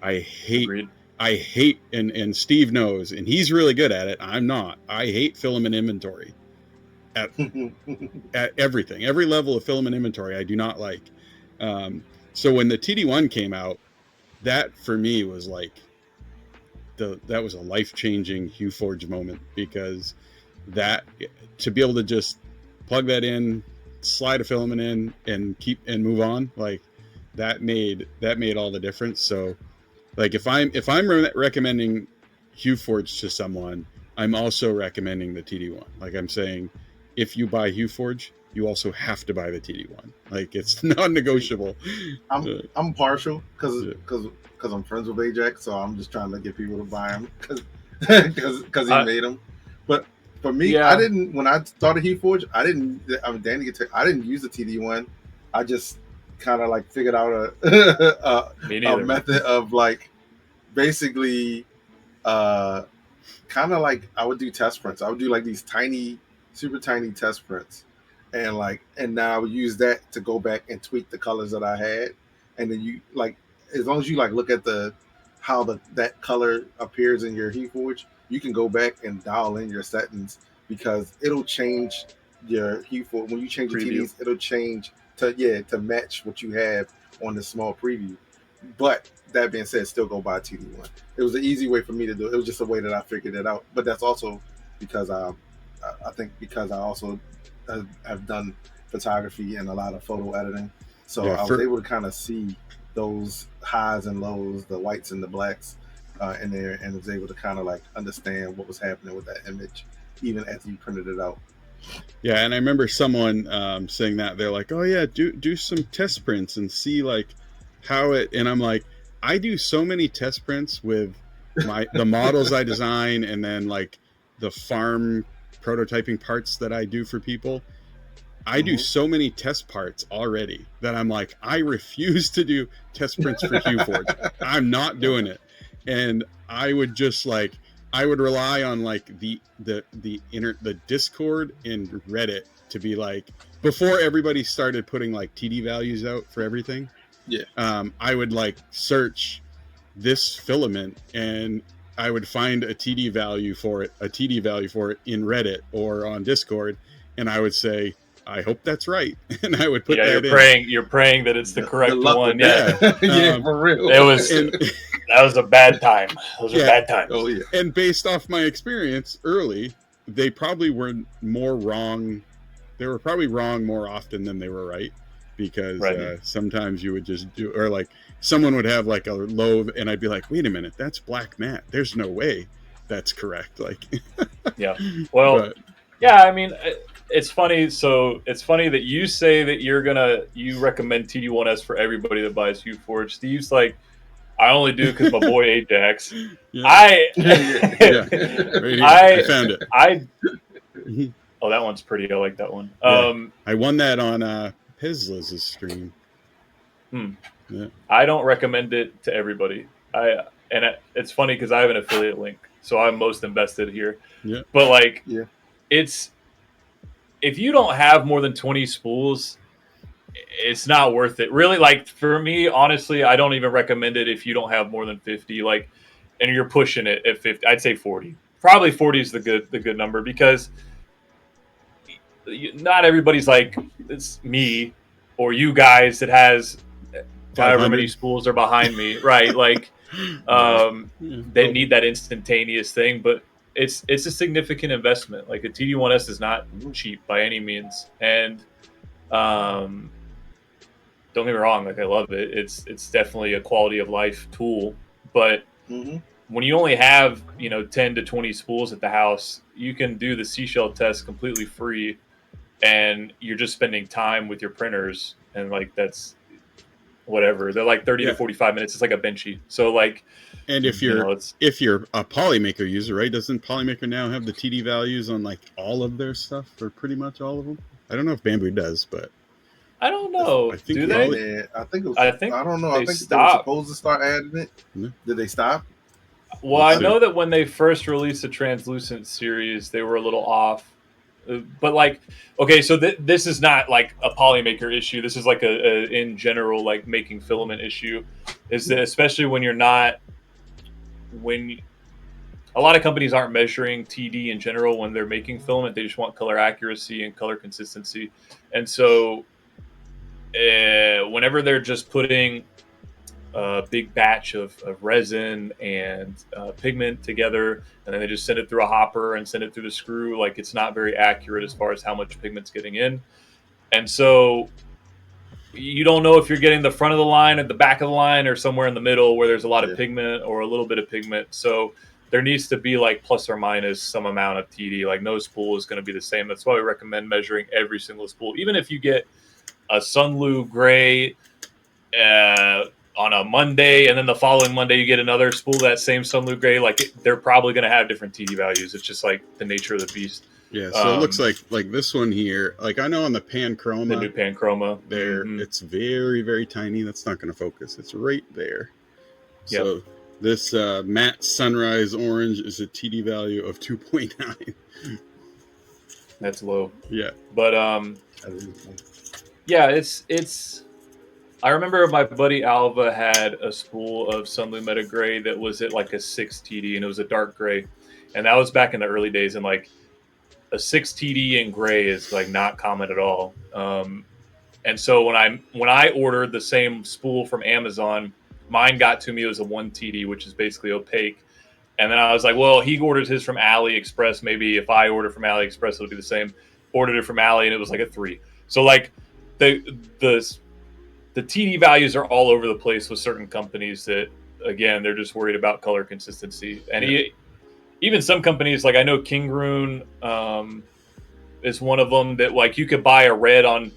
I hate, and Steve knows, and he's really good at it. I'm not. I hate filament inventory at everything, every level of filament inventory. I do not like. So when the TD1 came out, that for me was like that was a life-changing HueForge moment, because that, to be able to just plug that in, slide a filament in, and move on, like that made all the difference. So like if I'm recommending HueForge to someone, I'm also recommending the TD1. Like I'm saying, if you buy HueForge, you also have to buy the TD1. Like it's non-negotiable. I'm partial because I'm friends with Ajax, so I'm just trying to get people to buy them because he made them. But for me, I didn't. When I started HueForge, I didn't use the TD1. I just kind of like figured out a, Me a neither. method of like basically uh, kind of like I would do test prints. I would do like these tiny, super tiny test prints, and now I would use that to go back and tweak the colors that I had, and then you like as long as you like look at the how that color appears in your HueForge, you can go back and dial in your settings because it'll change your HueForge when you change your Preview. TDs. It'll change to match what you have on the small preview. But that being said, still go buy TD1. It was an easy way for me to do it. It was just a way that I figured it out. But that's also because I think because I also have done photography and a lot of photo editing, so Yeah, I was able to kind of see those highs and lows, the whites and the blacks in there, and was able to kind of like understand what was happening with that image, even after you printed it out. yeah, and I remember someone saying that they're like, "Oh yeah, do some test prints and see like how it." And I'm like, I do so many test prints with the models I design, and then like the farm prototyping parts that I do for people. I do so many test parts already that I'm like, I refuse to do test prints for HueForge. I'm not doing it. And I would just like, I would rely on like the Discord and Reddit to be like, before everybody started putting like TD values out for everything. Yeah. I would like search this filament and I would find a TD value for it in Reddit or on Discord. And I would say, I hope that's right, and I would put that in. You're praying that it's the correct one. Yeah, yeah, for real. It was that was a bad time. Those are bad times. Oh yeah. And based off my experience early, they probably were more wrong. They were probably wrong more often than they were right, because sometimes you would just do, or like someone would have like a loaf, and I'd be like, wait a minute, that's black matte. There's no way that's correct. Like, yeah. Well, yeah. I mean. It's funny. So it's funny that you say that you recommend TD1S for everybody that buys HueForge. Steve's like, I only do because my boy Ajax. Yeah. I found it. Oh, that one's pretty. I like that one. Yeah. I won that on Pizla's stream. Yeah. I don't recommend it to everybody. It's funny because I have an affiliate link, so I'm most invested here. Yeah. But like, it's. If you don't have more than 20 spools, it's not worth it. Really, like for me, honestly, I don't even recommend it if you don't have more than 50. Like, and you're pushing it at 50. I'd say 40. Probably 40 is the good number because not everybody's like it's me or you guys that has however many spools are behind me, right? Like, they need that instantaneous thing, but. It's a significant investment. Like a TD1S is not cheap by any means, and don't get me wrong. Like I love it. It's definitely a quality of life tool. But when you only have 10 to 20 spools at the house, you can do the seashell test completely free, and you're just spending time with your printers, and like that's whatever. They're like 30 to 45 minutes. It's like a benchy. So like. And if you're a Polymaker user, right? Doesn't Polymaker now have the TD values on like all of their stuff, or pretty much all of them? I don't know if Bamboo does, but I don't know. I think do they? I think I don't know. I think stopped. they were supposed to start adding it. Yeah. Did they stop? Well, I know that when they first released the Translucent series, they were a little off. But like, okay, so this is not like a Polymaker issue. This is like a in general like making filament issue. Is that especially when you're not. When a lot of companies aren't measuring TD in general when they're making filament, they just want color accuracy and color consistency. And so whenever they're just putting a big batch of resin and pigment together, and then they just send it through a hopper and send it through the screw, like it's not very accurate as far as how much pigment's getting in. And so you don't know if you're getting the front of the line or the back of the line or somewhere in the middle where there's a lot of pigment or a little bit of pigment. So there needs to be like plus or minus some amount of TD. Like no spool is going to be the same. That's why we recommend measuring every single spool. Even if you get a Sunlu gray on a Monday and then the following Monday you get another spool that same Sunlu gray, like they're probably going to have different TD values. It's just like the nature of the beast. Yeah, so it looks like this one here. Like I know on the Panchroma, the new Panchroma, there it's very, very tiny. That's not going to focus. It's right there. Yep. So this matte sunrise orange is a TD value of 2.9. That's low. Yeah, but yeah, it's. I remember my buddy Alva had a spool of Sunlu Meta Gray that was at like a 6 TD, and it was a dark gray, and that was back in the early days, and like a 6 TD in gray is like not common at all. And so when I ordered the same spool from Amazon, mine got to me as a 1 TD, which is basically opaque. And then I was like, well, he orders his from AliExpress. Maybe if I order from AliExpress, it'll be the same. Ordered it from Ali, and it was like a 3. So like the TD values are all over the place with certain companies that, again, they're just worried about color consistency. And even some companies, like I know King Rune is one of them that like you could buy a red on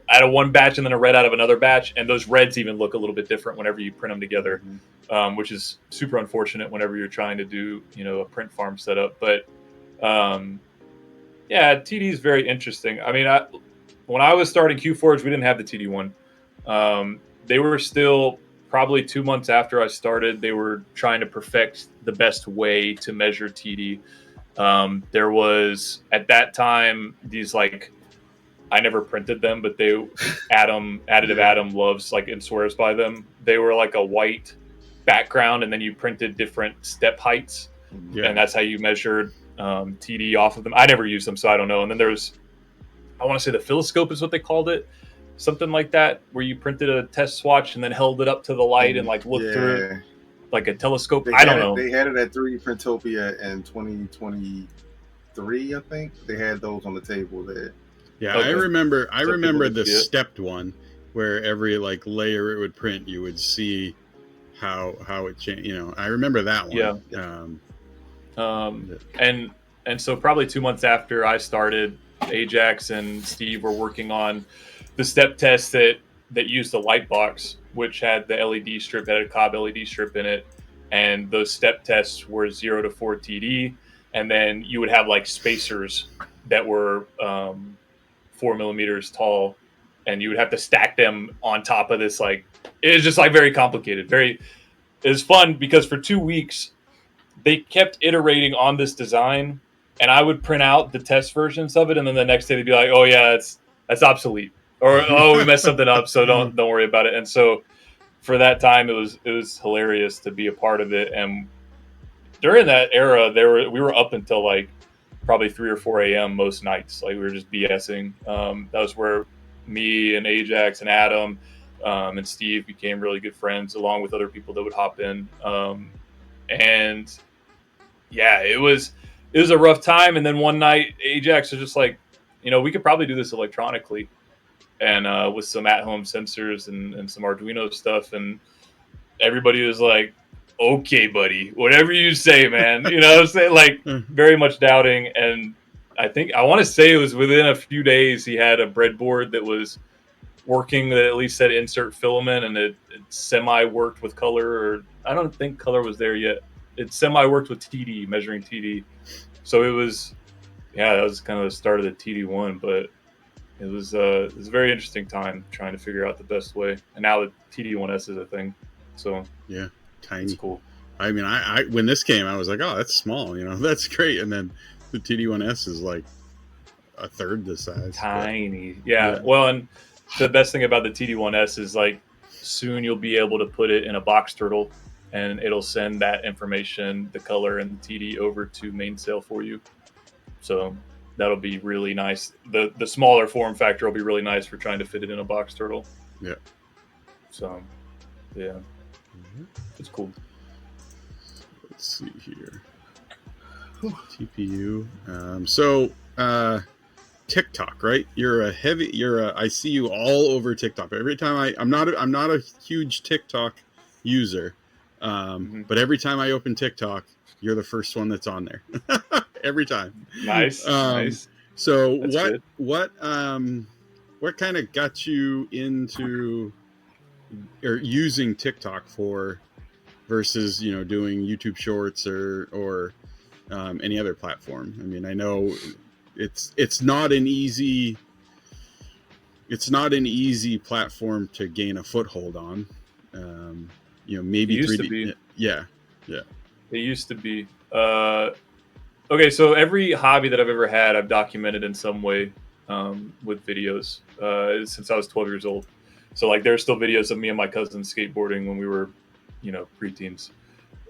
out of one batch and then a red out of another batch, and those reds even look a little bit different whenever you print them together, which is super unfortunate whenever you're trying to do a print farm setup. But yeah, TD is very interesting. I mean, when I was starting HueForge, we didn't have the TD1. They were still probably 2 months after I started. They were trying to perfect the best way to measure TD. There was at that time these like, I never printed them, but Additive Atom loves like and swears by them. They were like a white background, and then you printed different step heights, and that's how you measured TD off of them. I never used them, so I don't know. And then there's, I want to say the Philoscope is what they called it, something like that, where you printed a test swatch and then held it up to the light and like looked through it like a telescope. I don't know. They had it at 3D Printopia in 2023, I think. They had those on the table there. Yeah, okay. I remember the stepped one where every like layer it would print, you would see how it changed. I remember that one. Yeah. And so probably 2 months after I started, Ajax and Steve were working on the step test that used the light box, which had the LED strip, had a Cobb LED strip in it, and those step tests were 0 to 4 TD, and then you would have like spacers that were 4 millimeters tall, and you would have to stack them on top of this. Like, it was just like very complicated. It was fun because for 2 weeks they kept iterating on this design, and I would print out the test versions of it, and then the next day they'd be like, "Oh yeah, that's obsolete," or "Oh, we messed something up, so don't worry about it." And so for that time, it was hilarious to be a part of it. And during that era, we were up until like probably 3 or 4 a.m. most nights. Like we were just BSing. That was where me and Ajax and Adam and Steve became really good friends, along with other people that would hop in. And yeah, it was a rough time. And then one night, Ajax was just like, we could probably do this electronically, and with some at-home sensors and some Arduino stuff. And everybody was like, "Okay, buddy, whatever you say, man." You know what I'm saying? Like, very much doubting. And I want to say it was within a few days he had a breadboard that was working that at least said insert filament, and it semi worked with color, or I don't think color was there yet. It semi worked with TD, measuring TD. So it was, that was kind of the start of the TD1, but it was a very interesting time trying to figure out the best way. And now the TD1S is a thing. So yeah, tiny. It's cool. I mean, I when this came, I was like, "Oh, that's small," that's great. And then the TD1S is like a third the size. Tiny. Yeah. Well, and the best thing about the TD1S is like soon you'll be able to put it in a box turtle, and it'll send that information, the color and the TD, over to Mainsail for you. So that'll be really nice. The smaller form factor will be really nice for trying to fit it in a box turtle. Yeah. So, yeah. It's cool. Let's see here. TPU. So TikTok, right? I see you all over TikTok. Every time I'm not a huge TikTok user. But every time I open TikTok, you're the first one that's on there. Every time. Nice. Nice. So that's what kind of got you into or using TikTok for versus doing YouTube Shorts or any other platform? I mean, I know it's not an easy platform to gain a foothold on. Maybe It used to 3D. be. Yeah. It used to be. Okay, so every hobby that I've ever had, I've documented in some way with videos since I was 12 years old. So like, there's still videos of me and my cousins skateboarding when we were, preteens.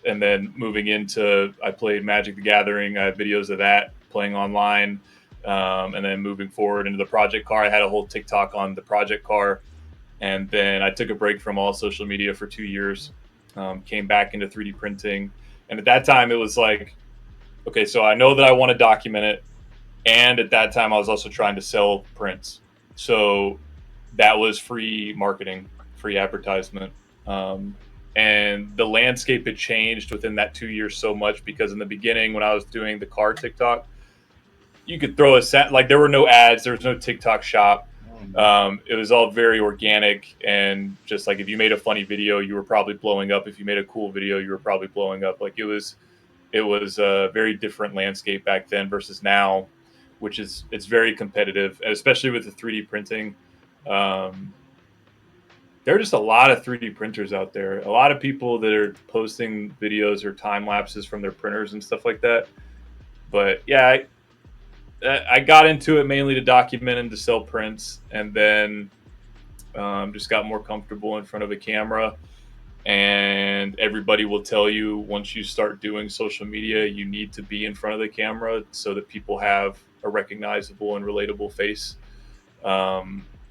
And then moving into, I played Magic the Gathering. I have videos of that playing online. And then moving forward into the project car, I had a whole TikTok on the project car. And then I took a break from all social media for 2 years, came back into 3D printing. And at that time, it was like, okay, so I know that I want to document it. And at that time, I was also trying to sell prints. So that was free marketing, free advertisement. And the landscape had changed within that 2 years so much, because in the beginning, when I was doing the car TikTok, you could throw a set, like, there were no ads, there was no TikTok shop. It was all very organic, and just like, if you made a funny video, you were probably blowing up. If you made a cool video, you were probably blowing up. Like, it was a very different landscape back then versus now, which is, it's very competitive, and especially with the 3D printing. There are just a lot of 3D printers out there. A lot of people that are posting videos or time lapses from their printers and stuff like that. But yeah, I got into it mainly to document and to sell prints, and then just got more comfortable in front of a camera. And everybody will tell you, once you start doing social media, you need to be in front of the camera so that people have a recognizable and relatable face.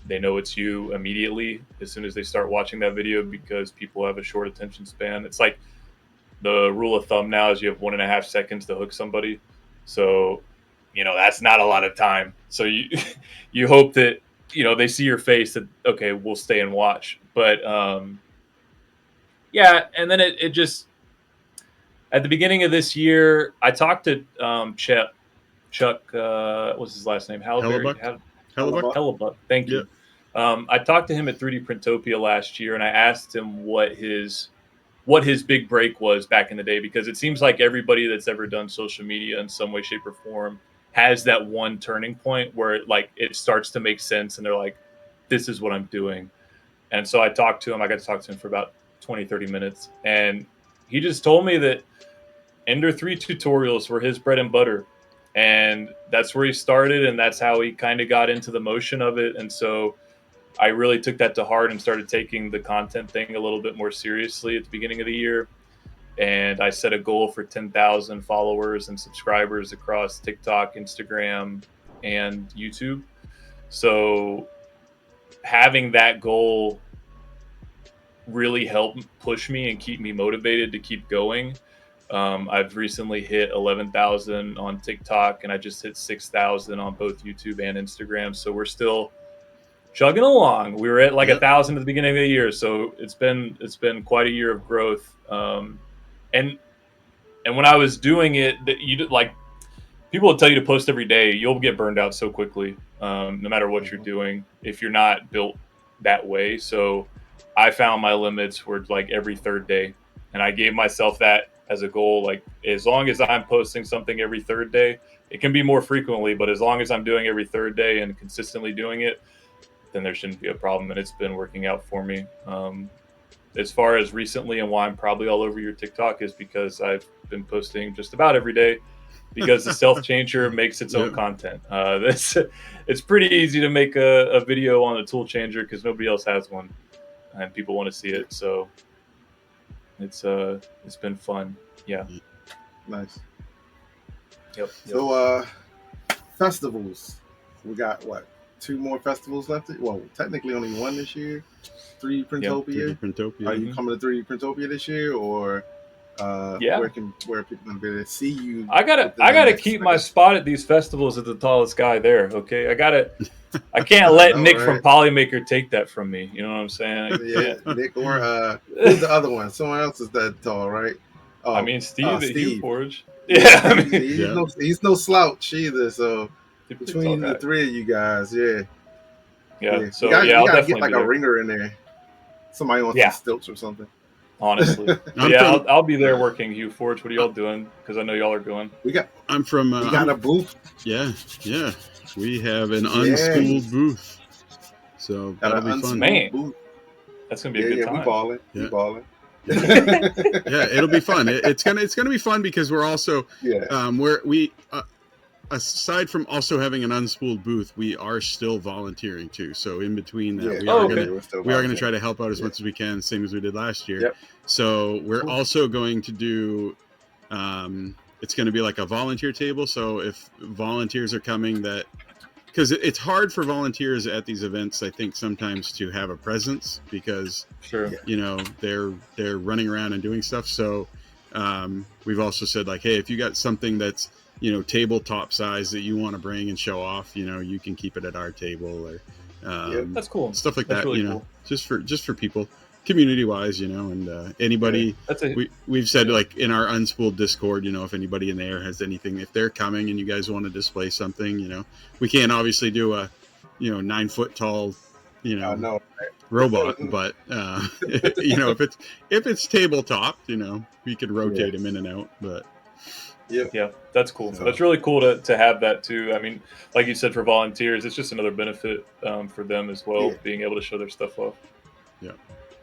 They know it's you immediately as soon as they start watching that video, because people have a short attention span. It's like, the rule of thumb now is you have 1.5 seconds to hook somebody. So, that's not a lot of time. So you you hope that, they see your face, that, okay, we'll stay and watch. But yeah, and then it just, at the beginning of this year, I talked to Chuck, what's his last name? Hellebuck. Hellebuck. Thank Yeah. you. I talked to him at 3D Printopia last year, and I asked him what his big break was back in the day, because it seems like everybody that's ever done social media in some way, shape, or form has that one turning point where it starts to make sense, and they're like, this is what I'm doing. And so I talked to him. I got to talk to him for about 20, 30 minutes. And he just told me that Ender 3 tutorials were his bread and butter. And that's where he started, and that's how he kind of got into the motion of it. And so I really took that to heart and started taking the content thing a little bit more seriously at the beginning of the year. And I set a goal for 10,000 followers and subscribers across TikTok, Instagram, and YouTube. So having that goal really helped push me and keep me motivated to keep going. I've recently hit 11,000 on TikTok, and I just hit 6,000 on both YouTube and Instagram. So we're still chugging along. We were at like 1,000 at the beginning of the year, so it's been quite a year of growth. And when I was doing it, that people will tell you to post every day. You'll get burned out so quickly, no matter what you're doing, if you're not built that way. So I found my limits were like every third day, and I gave myself that as a goal. Like, as long as I'm posting something every third day, it can be more frequently, but as long as I'm doing every third day and consistently doing it, then there shouldn't be a problem. And it's been working out for me. As far as recently, and why I'm probably all over your TikTok, is because I've been posting just about every day, because the Self Changer makes its own content. It's pretty easy to make a video on the Toolchanger because nobody else has one, and people want to see it. So it's been fun. Yeah. Nice. Yep. So festivals. We got what? 2 more festivals left? Well, technically only 1 this year. 3D Printopia. 3D Printopia. Are you coming to 3D Printopia this year, or where are people gonna be able to see you? I gotta keep my spot at these festivals as the tallest guy there. Okay, I can't let Nick from Polymaker take that from me. You know what I'm saying? Yeah, Nick, or who's the other one? Someone else is that tall, right? Oh, I mean, Steve at HueForge. Yeah, I mean, he's no slouch either. So between the 3 of you guys, yeah. So you gotta I'll get like a ringer in there. Somebody on some stilts or something. honestly. But yeah, I'll be there working HueForge. What are y'all doing? Because I know y'all are going. I'm from. We got a booth. Yeah. We have an Unspooled booth, so that'll be fun. Man, booth. That's gonna be a good time. We balling. We balling. Yeah, it'll be fun. It's gonna be fun because we're also aside from also having an Unspooled booth, we are still volunteering too. So in between that, we are gonna try to help out as much as we can, same as we did last year. Yep. So we're also going to do. It's going to be like a volunteer table. So if volunteers are coming, because it's hard for volunteers at these events, I think sometimes to have a presence because they're running around and doing stuff. So we've also said like, hey, if you got something that's tabletop size that you want to bring and show off, you can keep it at our table or that's cool. Stuff like that's that. Really cool. just for people. Community wise, and anybody we've said like in our Unspooled Discord, if anybody in there has anything, if they're coming and you guys want to display something, we can't obviously do a 9 foot tall robot, but if it's tabletop, we could rotate them in and out. But yeah, that's cool. That's really cool to have that too. I mean, like you said, for volunteers, it's just another benefit for them as well, being able to show their stuff off.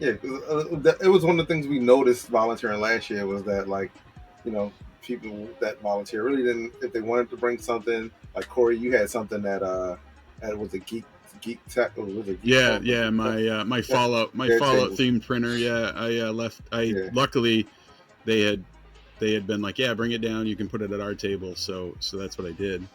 Yeah, it was one of the things we noticed volunteering last year was that, like, people that volunteer really didn't, if they wanted to bring something, like Corey, you had something that was a geek tech. My Fallout themed printer. Yeah, I left. Luckily they had been like, yeah, bring it down. You can put it at our table. So that's what I did.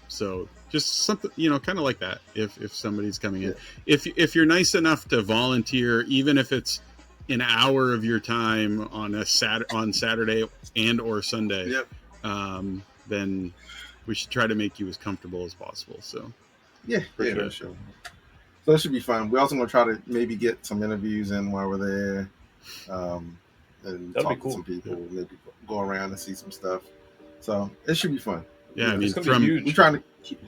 So just something, kind of like that. If somebody's coming in, if you're nice enough to volunteer, even if it's an hour of your time on on Saturday and or Sunday, then we should try to make you as comfortable as possible. So for sure. So it should be fun. We're also going to try to maybe get some interviews in while we're there, and talk to some people. Maybe go around and see some stuff. So it should be fun. Yeah, I mean, we're trying to keep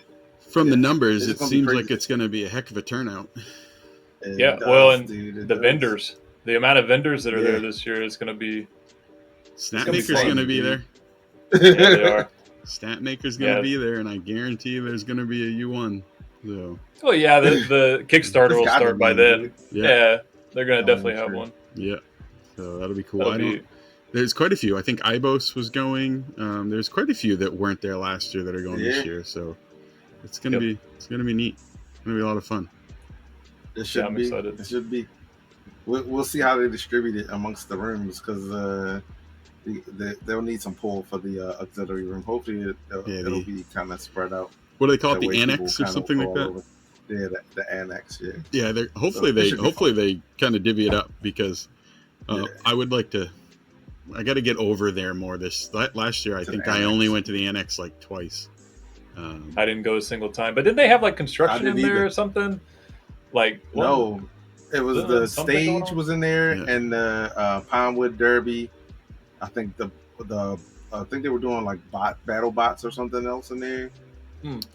from the numbers, it seems like it's going to be a heck of a turnout. And the vendors, the amount of vendors that are there this year is going to be. Snapmaker's going to be there. Yeah, they are. Snapmaker's going to be there, and I guarantee there's going to be a U1. So. Oh yeah, the Kickstarter will start by then. Yeah, they're going to definitely have one. Yeah, so that'll be cool. There's quite a few. I think Ibos was going. There's quite a few that weren't there last year that are going this year. So it's gonna be neat. It's gonna be a lot of fun. It should be. Excited. It should be. We'll see how they distribute it amongst the rooms because they'll need some pull for the auxiliary room. Hopefully it'll be kind of spread out. What do they call it? The annex or something like that? Yeah, the annex. Yeah. Hopefully they kind of divvy it up because I would like to. I got to get over there more. Last year, I think I only went to the annex like twice. I didn't go a single time, but didn't they have like construction in there or something? Like no, it was the stage was in there and the Pinewood Derby. I think I think they were doing like battle bots or something else in there.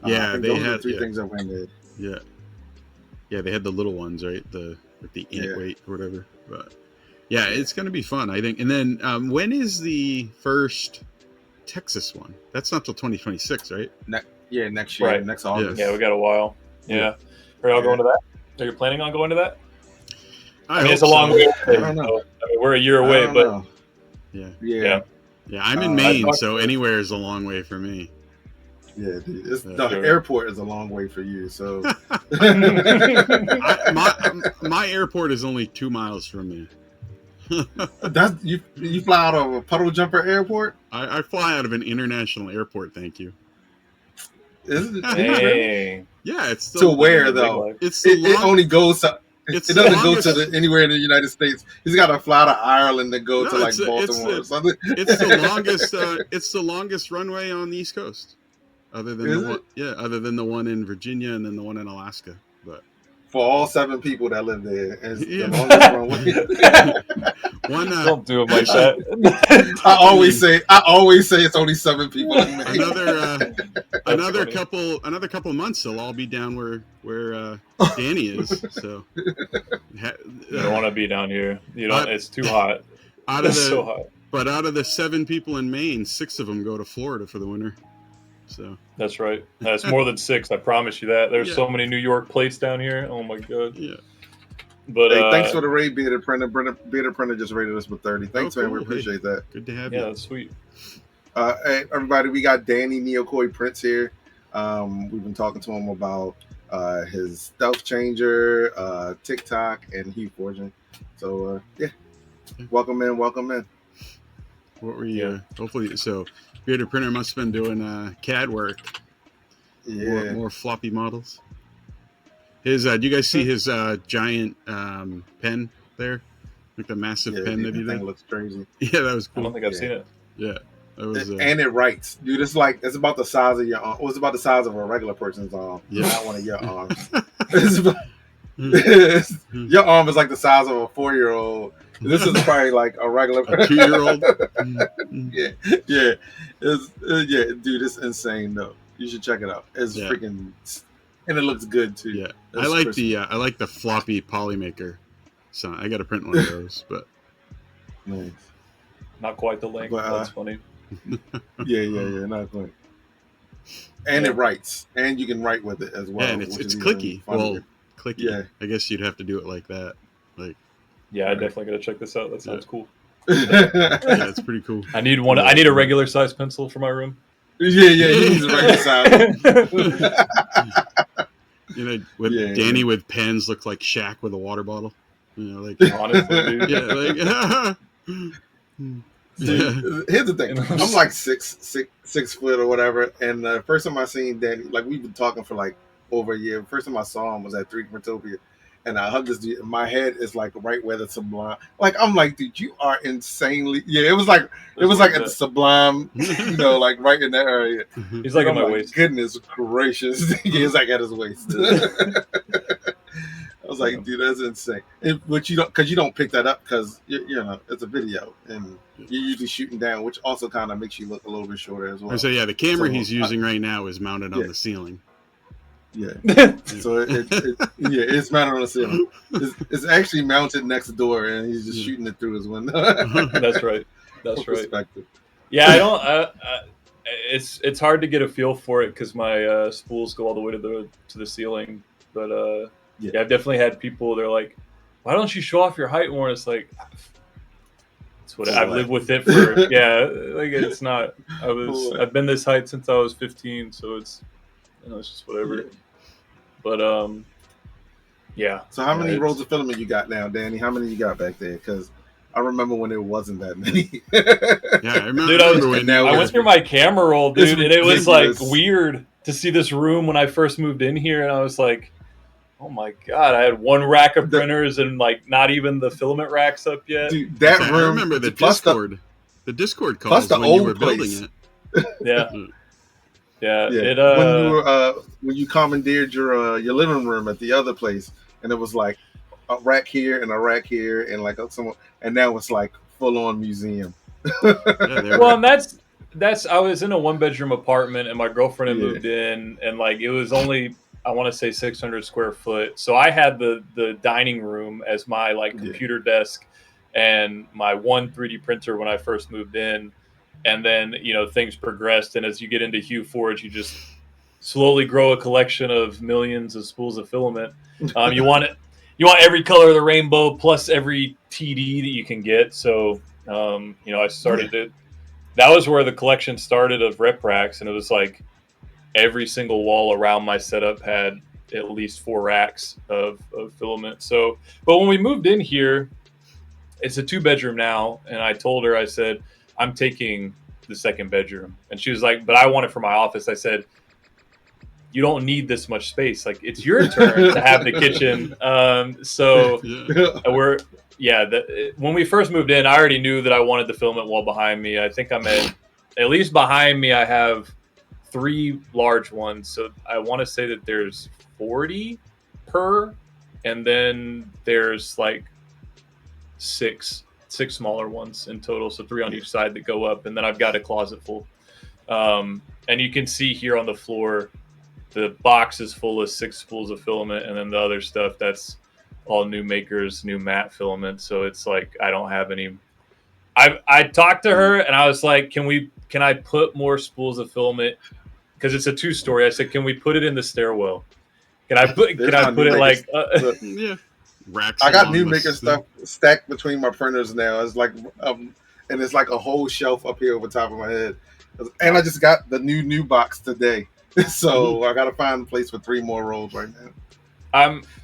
Yeah, they had 3 things that went there. Yeah, they had the little ones, right? With the ant weight or whatever, but. Yeah, it's going to be fun, I think. And then when is the first Texas one? That's not till 2026, right? Next year, next August. Yeah, we got a while. Yeah. Are y'all going to that? Are you planning on going to that? I mean, it's a long way. I don't know. I mean, we're a year away, but yeah. I'm in Maine, so anywhere is a long way for me. Yeah, dude. The airport is a long way for you. So my airport is only 2 miles from me. That's you fly out of a Puddle Jumper Airport? I fly out of an international airport, thank you. Is it? Hey. Yeah, it's still, to where though? It only goes to it doesn't go to anywhere in the United States. He's got to fly to Ireland to go to like Baltimore or something. It's the longest. It's the longest runway on the East Coast, other than other than the one in Virginia and then the one in Alaska. But for all 7 people that live there, it's the longest runway. Don't do it like that. I always say it's only 7 people. another funny. couple of months, they'll all be down where Danny is. So You don't want to be down here. You don't. It's too hot. Out of It's the so hot. But out of the 7 people in Maine, 6 of them go to Florida for the winter. So That's right. That's more than 6. I promise you that. There's Yeah. so many New York plates down here. Oh my god. yeah. But Hey, thanks for the raid, Bearded Printer. Bearded Printer just rated us with 30. Thanks, man. We cool. appreciate that. Good to have yeah, you. that's sweet. Hey, everybody, we got Danny NeoKoi Prince here. We've been talking to him about his Stealth Changer, TikTok, and HueForge. So, yeah. Welcome in. What were you? Hopefully, so Bearded Printer must have been doing CAD work. Yeah. More floppy models. His, do you guys see his giant pen there? Like the massive pen that he thing did? looks crazy. Yeah, that was I cool. don't think I've seen it. Yeah, that was. And it writes, dude. It's about the size of your arm. Well, it's about the size of a regular person's arm. Yeah. Not one of your arms. Your arm is like the size of a 4-year-old. This is probably like a regular a 2-year-old. yeah. Yeah, dude, it's insane though. You should check it out. It's freaking, and it looks good too. Yeah, It's I like the floppy Polymaker. So I got to print one of those, but nice. Not quite the length. But, That's funny. Yeah, not quite. And it writes, and you can write with it as well. Yeah, and it's clicky. Well, clicky. Yeah. I guess you'd have to do it like that. Like. Yeah, I definitely got to check this out. That sounds cool. Yeah, it's pretty cool. I need one. I need a regular size pencil for my room. Yeah, he needs a regular size. With Danny with pens look like Shaq with a water bottle. Like honestly, dude. Yeah, like. Here's the thing. I'm like 6 foot or whatever, and the first time I seen Danny, like we've been talking for like over a year. First time I saw him was at 3 Printopia. And I hugged this dude. And my head is like right where the Sublime. Like I'm like, dude, you are insanely. Yeah, it was like at the Sublime, like right in that area. He's like at my waist. Goodness gracious, he's like at his waist. I was like, dude, that's insane. But you don't pick that up because it's a video and you're usually shooting down, which also kind of makes you look a little bit shorter as well. So yeah, the camera he's using right now is mounted on the ceiling. Yeah. So it's mounted on the ceiling. It's actually mounted next door, and he's just shooting it through his window. That's right. That's right. Perspective. Yeah, I don't. It's hard to get a feel for it because my spools go all the way to the ceiling. But I've definitely had people. They're like, "Why don't you show off your height more?" It's like, it's what I've lived with it for. Like it's not. I've been this height since I was 15, so it's it's just whatever. Yeah. But So how many rolls of filament you got now, Danny? How many you got back there? Because I remember when it wasn't that many. Yeah, I remember. Dude, I went through my camera roll, dude, and it was like weird to see this room when I first moved in here, and I was like, oh my god, I had 1 rack of printers and like not even the filament racks up yet. Dude, that room. I remember the Discord. The Discord calls when you were building it. Yeah. Yeah. When you commandeered your living room at the other place, and it was like a rack here and a rack here, and like and now it's like full on museum. Well, and that's I was in a 1-bedroom apartment, and my girlfriend had moved in, and like it was only I want to say 600 square foot. So I had the dining room as my like computer desk, and my 1 3D printer when I first moved in. And then, things progressed. And as you get into HueForge, you just slowly grow a collection of millions of spools of filament. You want every color of the rainbow plus every TD that you can get. So, I started it. That was where the collection started of rep racks. And it was like every single wall around my setup had at least 4 racks of filament. So, but when we moved in here, it's a 2-bedroom now. And I told her, I said, I'm taking the 2nd bedroom. And she was like, but I want it for my office. I said, you don't need this much space. Like, it's your turn to have the kitchen. When we first moved in, I already knew that I wanted the filament wall behind me. I think I'm at least behind me, I have 3 large ones. So I want to say that there's 40 per, and then there's like 6 smaller ones in total, so 3 on each side that go up, and then I've got a closet full. And you can see here on the floor, the box is full of 6 spools of filament, and then the other stuff, that's all new makers, new matte filament. So it's like I don't have any. I talked to her and I was like, can I put more spools of filament? Because it's a 2-story. I said, can we put it in the stairwell? Can I put it like? Yeah. Racks I got along new the maker stuff stacked between my printers now. It's like, and it's like a whole shelf up here over top of my head. And I just got the new box today, so I got to find a place for 3 more rolls right now.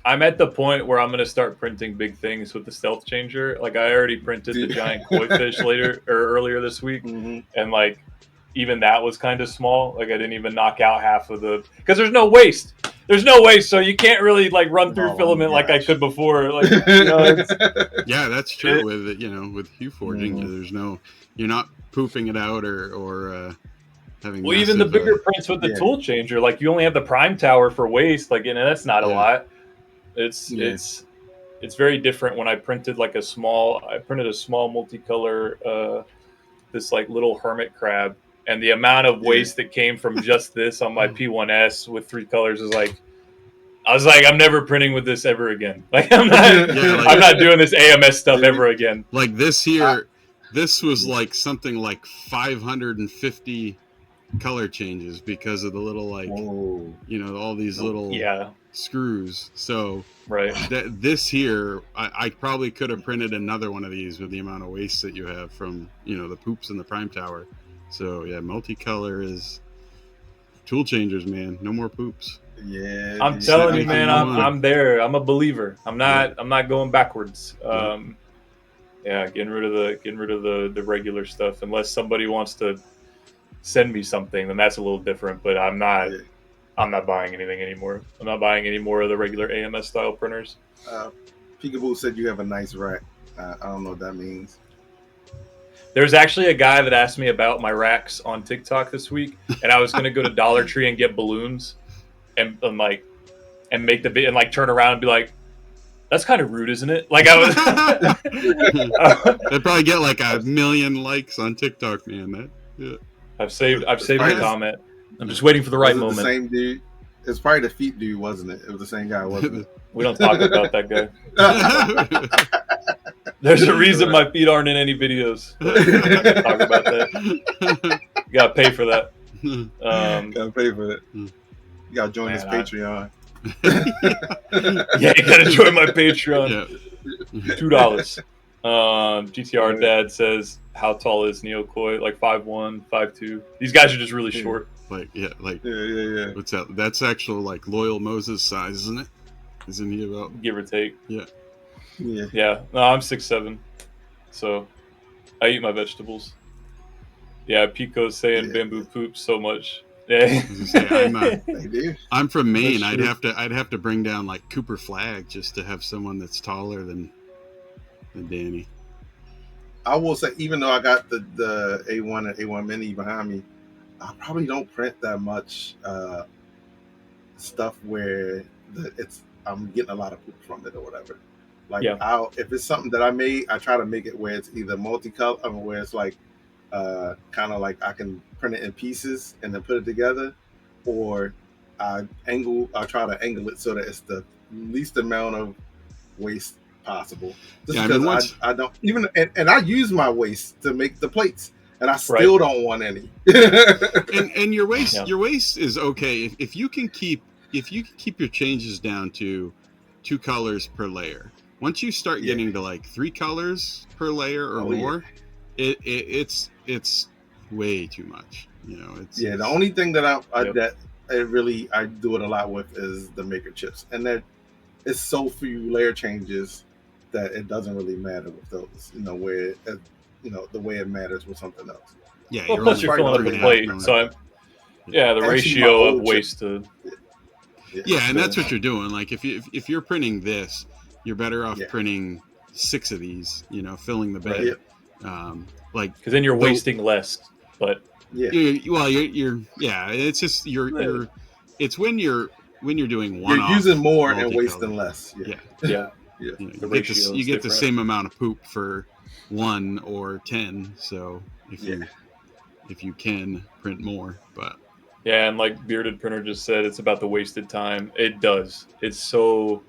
I'm at the point where I'm gonna start printing big things with the Stealth Changer. Like I already printed the giant koi fish earlier this week, and like even that was kind of small. Like I didn't even knock out half of the, because there's no waste. There's no waste, so you can't really like run through filament like I could before. Like, yeah, that's true with with HueForging. There's no, you're not pooping it out or having. Well, even the bigger prints with the Toolchanger, like you only have the prime tower for waste. Like, that's not a lot. It's very different when I printed like a small multicolor, this like little hermit crab. And the amount of waste that came from just this on my P1S with 3 colors is like, I was like, I'm never printing with this ever again. Like I'm not doing this AMS stuff ever again. Like this here, this was like something like 550 color changes because of the little like, all these little screws. So this here, I probably could have printed another one of these with the amount of waste that you have from the poops in the prime tower. So yeah, multicolor is Toolchangers, man. No more poops. Yeah, I'm telling you, man. I'm there. I'm a believer. I'm not going backwards. Getting rid of the regular stuff. Unless somebody wants to send me something, then that's a little different. But I'm not buying anything anymore. I'm not buying any more of the regular AMS style printers. Peekaboo said you have a nice rack. I don't know what that means. There's actually a guy that asked me about my racks on TikTok this week, and I was going to go to Dollar Tree and get balloons, and make the bit and like turn around and be like, "That's kind of rude, isn't it?" Like I was. They'd probably get like 1 million likes on TikTok, man. I've saved the comment. I'm just waiting for the right moment. The same dude. It's probably the feet dude, wasn't it? It was the same guy, wasn't it? We don't talk about that guy. There's a reason my feet aren't in any videos. Talk about that. You gotta pay for that. Gotta pay for it. You gotta join his Patreon. Yeah, you gotta join my Patreon. $2. GTR Dad says, how tall is NeoKoi? Like 5'1", 5'2". These guys are just really short. Yeah. What's that? That's actual like Loyal Moses size, isn't it? Isn't he about give or take? Yeah. No, I'm 6'7", so I eat my vegetables. Yeah, Pico's saying bamboo poops so much. Yeah, I'm from Maine. I'd have to bring down like Cooper Flag just to have someone that's taller than Danny. I will say, even though I got the A1 and A1 Mini behind me, I probably don't print that much stuff where I'm getting a lot of poop from it or whatever. Like if it's something that I made, I try to make it where it's either multicolor, where it's like kind of like I can print it in pieces and then put it together, or I try to angle it so that it's the least amount of waste possible. Just because I don't even, and I use my waste to make the plates, and I still don't want any. and your waste is okay if you can keep your changes down to 2 colors per layer. Once you start getting to like 3 colors per layer or more, it's way too much. The only thing that I do it a lot with is the maker chips, and that it's so few layer changes that it doesn't really matter with those. Where the way it matters with something else. Yeah, plus you're filling up the plate, so the ratio of waste to. Yeah, and that's what you're doing. Like if you're printing this, you're better off printing 6 of these. Filling the bed. Like because then you're wasting less. But it's just it's when you're doing one. You're using more and wasting less. Yeah. You get the same amount of poop for 1 or 10. So if if you can print more. But Yeah, and like Bearded Printer just said, it's about the wasted time. It does. It's so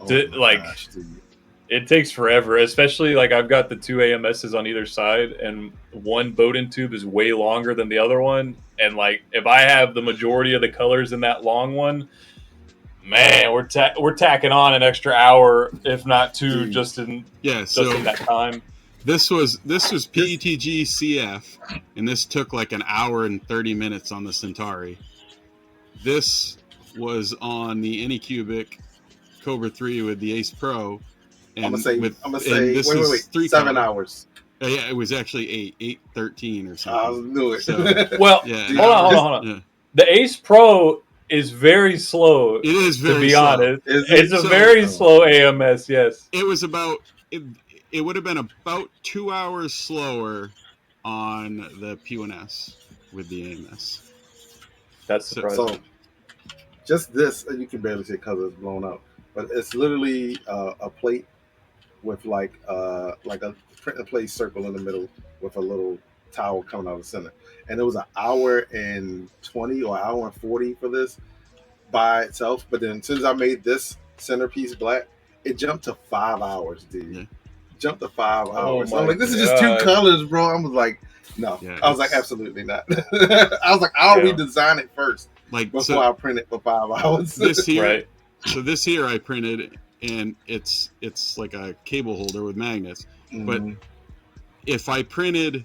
Oh my like gosh, dude. it takes forever, especially like I've got the two AMSs on either side, and one Bowden tube is way longer than the other one. And like if I have the majority of the colors in that long one, man, we're tacking on an extra hour, if not two, Dude. just in so that time. this was PETG CF, and this took like an hour and 30 minutes on the Centauri. This was on the Anycubic Cobra 3 with the Ace Pro. And I'm gonna say wait, 7 hours. Yeah, it was actually 8:13 or something. I knew it. So, well, yeah, hold on. Yeah. The Ace Pro is very slow. It is very to be slow. honest. It's a very slow AMS. Yes, it was about. It would have been about 2 hours slower on the P1S with the AMS. That's surprising. So just this, you can barely see it because it's blown up, but it's literally a plate with like a print and place circle in the middle with a little towel coming out of the center. And it was an hour and 20 or hour and 40 for this by itself. But then as soon as I made this centerpiece black, it jumped to 5 hours, dude. Yeah. Jumped to 5 hours. So I'm like, this is just 2 colors, bro. I was like, no. Yeah, I was like, absolutely not. I was like, I'll redesign it first, like before I print it for 5 hours. This here, so this here I printed, and it's like a cable holder with magnets. Mm-hmm. But if I printed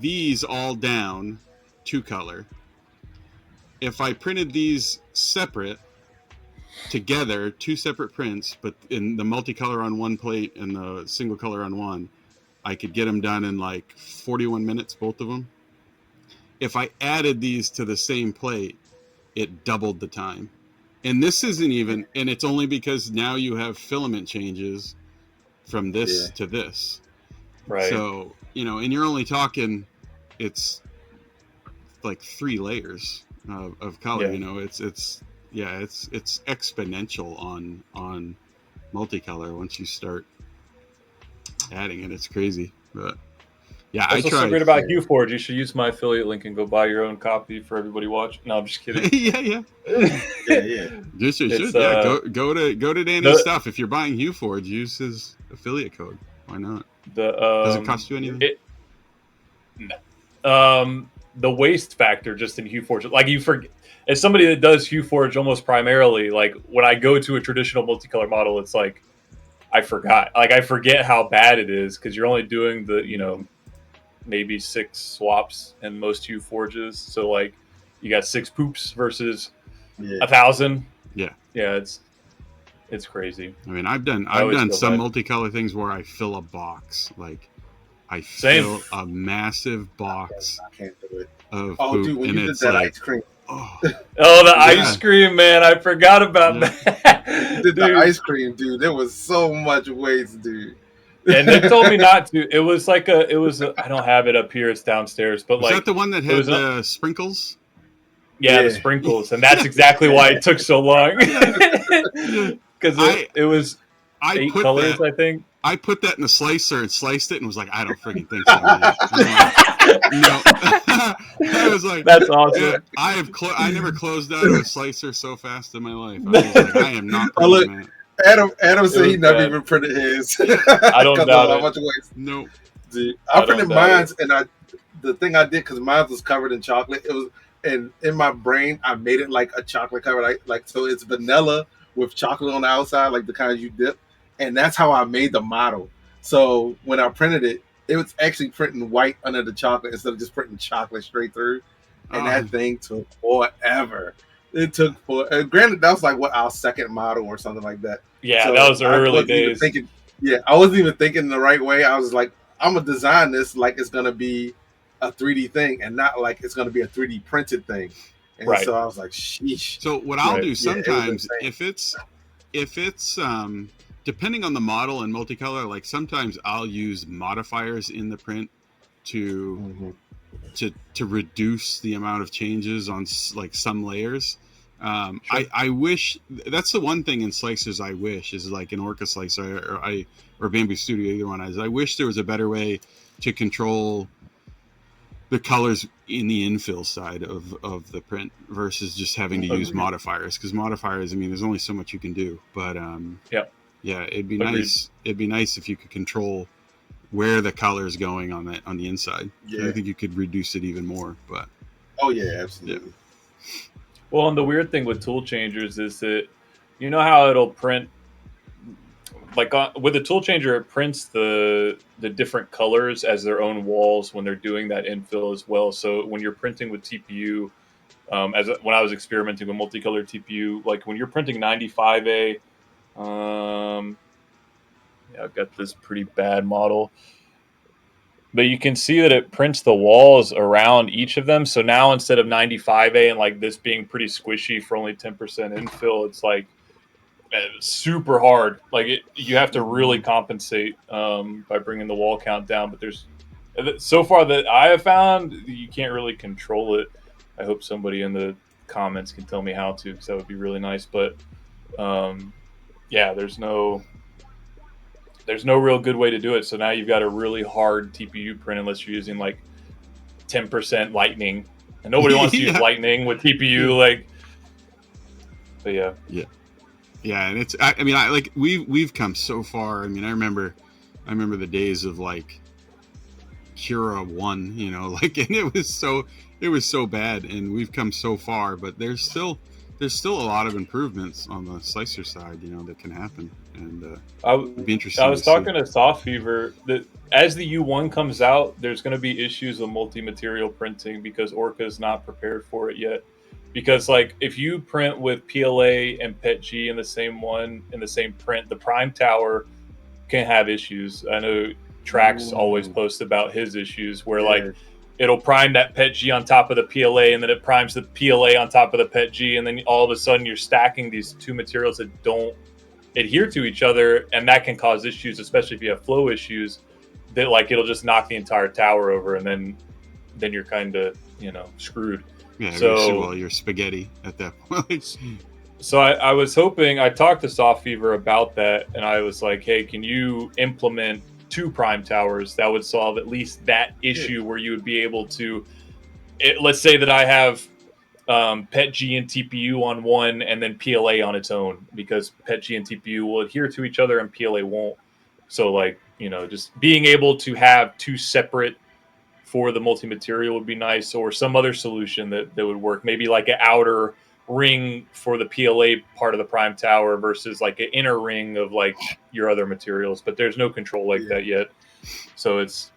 these all down 2 color, if I printed these separate together, 2 separate prints, but in the multicolor on one plate and the single color on one, I could get them done in like 41 minutes, both of them. If I added these to the same plate, it doubled the time. And this isn't even, and it's only because now you have filament changes from this to this. Right. So, and you're only talking, it's like 3 layers of color, it's exponential on multicolor once you start adding it. It's crazy. But yeah, that's what's so great about HueForge. You should use my affiliate link and go buy your own copy for everybody watching. No, I'm just kidding. yeah. Just should. Go to Danny's stuff. If you're buying HueForge, use his affiliate code. Why not? Does it cost you anything? The waste factor just in HueForge, like you forget. As somebody that does HueForge almost primarily, like when I go to a traditional multicolor model, it's like I forget how bad it is because you're only doing the maybe 6 swaps in most HueForges. So like you got 6 poops versus 1,000. Yeah, it's crazy. I mean, I've done some multicolor things where I fill a box, like I fill a massive box of poop, dude, when and you it's did that like ice cream. The ice cream, man! I forgot about that. Did the ice cream, dude? There was so much waste, dude. And they told me not to. It was I don't have it up here. It's downstairs. But was that the one that had the sprinkles? Yeah, the sprinkles, and that's exactly why it took so long. Because it was 8 colors, I think. I put that in the slicer and sliced it and was like, I don't freaking think so. No. I was like, that's awesome. I never closed out a slicer so fast in my life. I was like, I am not printing that. Adam said he never even printed his. I don't doubt it. Much waste. Nope. Dude, I printed mine, and the thing I did, because mine was covered in chocolate, it was, and in my brain, I made it like a chocolate cover, like so it's vanilla with chocolate on the outside, like the kind you dip. And that's how I made the model. So when I printed it, it was actually printing white under the chocolate instead of just printing chocolate straight through. And that thing took forever. It took granted, that was like our second model or something like that. Yeah, so that was early days. I wasn't even thinking the right way. I was like, I'm gonna design this like it's gonna be a 3D thing and not like it's gonna be a 3D printed thing. And so I was like, sheesh. So what I'll do sometimes, if it's depending on the model and multicolor, like sometimes I'll use modifiers in the print to reduce the amount of changes on like some layers. I wish that's the one thing in slicers I wish is like an Orca slicer or Bamboo Studio, either one. I wish there was a better way to control the colors in the infill side of the print versus just having to use modifiers, because modifiers, I mean, there's only so much you can do, but yeah, it'd be nice if you could control where the color is going on the inside. I think you could reduce it even more, but oh yeah, absolutely. Well, and the weird thing with Toolchangers is that you know how it'll print, like with the Toolchanger, it prints the different colors as their own walls when they're doing that infill as well. So when you're printing with TPU, when I was experimenting with multicolored TPU, like when you're printing 95A, I've got this pretty bad model, but you can see that it prints the walls around each of them. So now instead of 95A and like this being pretty squishy for only 10% infill, it's like super hard. Like you have to really compensate by bringing the wall count down. But there's so far that I have found you can't really control it. I hope somebody in the comments can tell me how to, because that would be really nice. But yeah, there's no real good way to do it. So now you've got a really hard TPU print unless you're using like 10% lightning, and nobody wants to use lightning with TPU. Like, but yeah, and it's I mean, like we've come so far. I mean, I remember the days of like Cura 1, you know, like, and it was so bad, and we've come so far, but there's still a lot of improvements on the slicer side, you know, that can happen. And it'd be interesting. I was talking to Soft Fever that as the U1 comes out, there's going to be issues with multi-material printing because Orca is not prepared for it yet. Because like if you print with PLA and PETG in the same print, the Prime Tower can have issues. I know Trax always posts about his issues where like it'll prime that PETG on top of the PLA, and then it primes the PLA on top of the PETG, and then all of a sudden you're stacking these two materials that don't adhere to each other, and that can cause issues, especially if you have flow issues. That like it'll just knock the entire tower over, and then you're kind of screwed. Yeah, so you're spaghetti at that point. So I was hoping, I talked to Soft Fever about that, and I was like, hey, can you implement 2 prime towers? That would solve at least that issue where you would be able to, let's say that I have PETG and TPU on one and then PLA on its own, because PETG and TPU will adhere to each other and PLA won't. So like, just being able to have 2 separate for the multi-material would be nice, or some other solution that would work. Maybe like an outer ring for the PLA part of the prime tower versus like an inner ring of like your other materials, but there's no control like that yet. So it's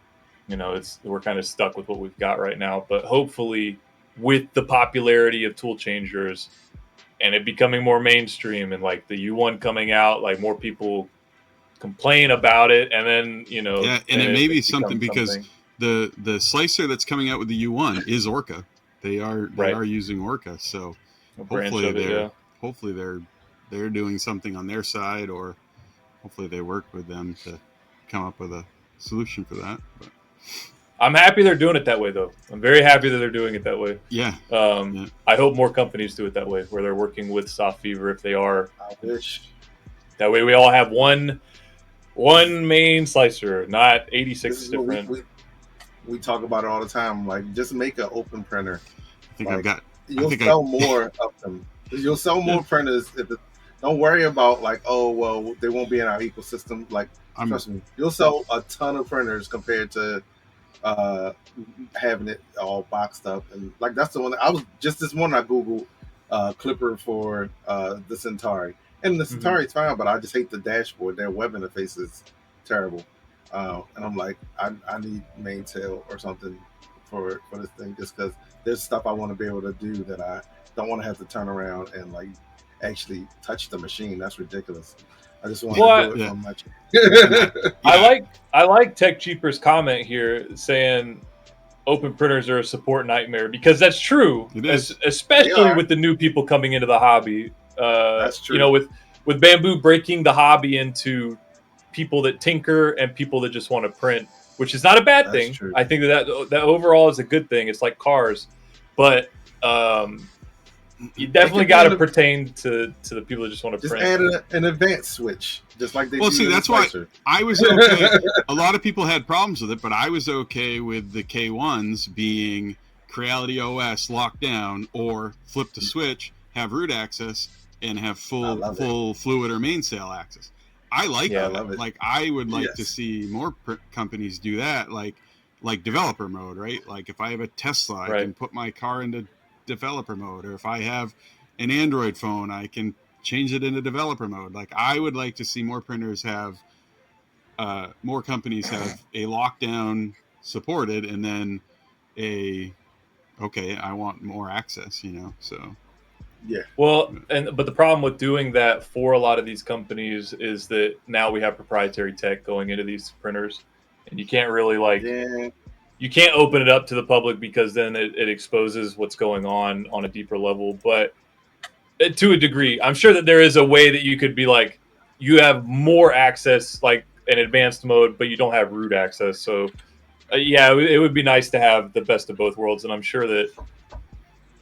we're kind of stuck with what we've got right now. But hopefully with the popularity of Toolchangers and it becoming more mainstream and like the U1 coming out, like more people complain about it, and then and it may be something because the slicer that's coming out with the U1 is Orca. They are using Orca, so hopefully they're doing something on their side, or hopefully they work with them to come up with a solution for that. But I'm happy they're doing it that way, though. I'm very happy that they're doing it that way. Yeah. I hope more companies do it that way, where they're working with Soft Fever if they are. I wish. That way we all have one main slicer, not 86 different. We talk about it all the time. Like, just make an open printer. You'll sell more of them. You'll sell more printers. Don't worry about like, oh well, they won't be in our ecosystem. Like, trust me, you'll sell a ton of printers compared to having it all boxed up. And like, that's the one I was just this morning I googled Clipper for the Centauri, and the Centauri is fine, but I just hate the dashboard. Their web interface is terrible. And I'm like, I need Maintail or something for this thing, just because there's stuff I want to be able to do that I don't want to have to turn around and like actually touch the machine. That's ridiculous. I just want to do it from my. I like Tech Cheaper's comment here saying open printers are a support nightmare, because that's true. It is. Especially with the new people coming into the hobby. That's true. With Bamboo breaking the hobby into people that tinker and people that just want to print, which is not a bad thing. True. I think that overall is a good thing. It's like cars, but You definitely got to pertain to the people that just want to Just print. add an advanced switch, just like they Well, do see, in the that's why Slicer. I was okay. A lot of people had problems with it, but I was okay with the K1s being Creality OS locked down, or flip the switch, have root access, and have full fluid or mainsail access. I like that. I love it. Like, I would like to Yes. see more companies do that, like developer mode, right? Like, if I have a Tesla, I can put my car into developer mode, or if I have an Android phone, I can change it into developer mode. Like, I would like to see more printers have, more companies have a lockdown supported, and then okay, I want more access, so. Yeah. Well, but the problem with doing that for a lot of these companies is that now we have proprietary tech going into these printers, and you can't really you can't open it up to the public, because then it exposes what's going on a deeper level. But to a degree, I'm sure that there is a way that you could be like, you have more access, like an advanced mode, but you don't have root access. So yeah, it would be nice to have the best of both worlds. And I'm sure that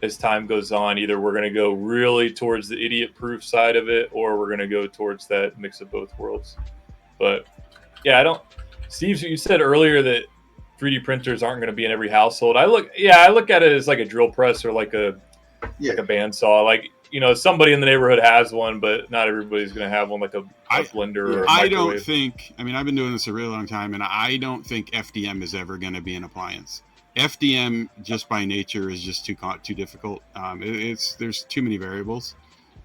as time goes on, either we're going to go really towards the idiot proof side of it, or we're going to go towards that mix of both worlds. But yeah, Steve, you said earlier that 3D printers aren't going to be in every household. I look at it as like a drill press, or like a bandsaw. Like, somebody in the neighborhood has one, but not everybody's going to have one, like a blender or a microwave. I don't think, I've been doing this a really long time, and I don't think FDM is ever going to be an appliance. FDM, just by nature, is just too difficult. There's too many variables.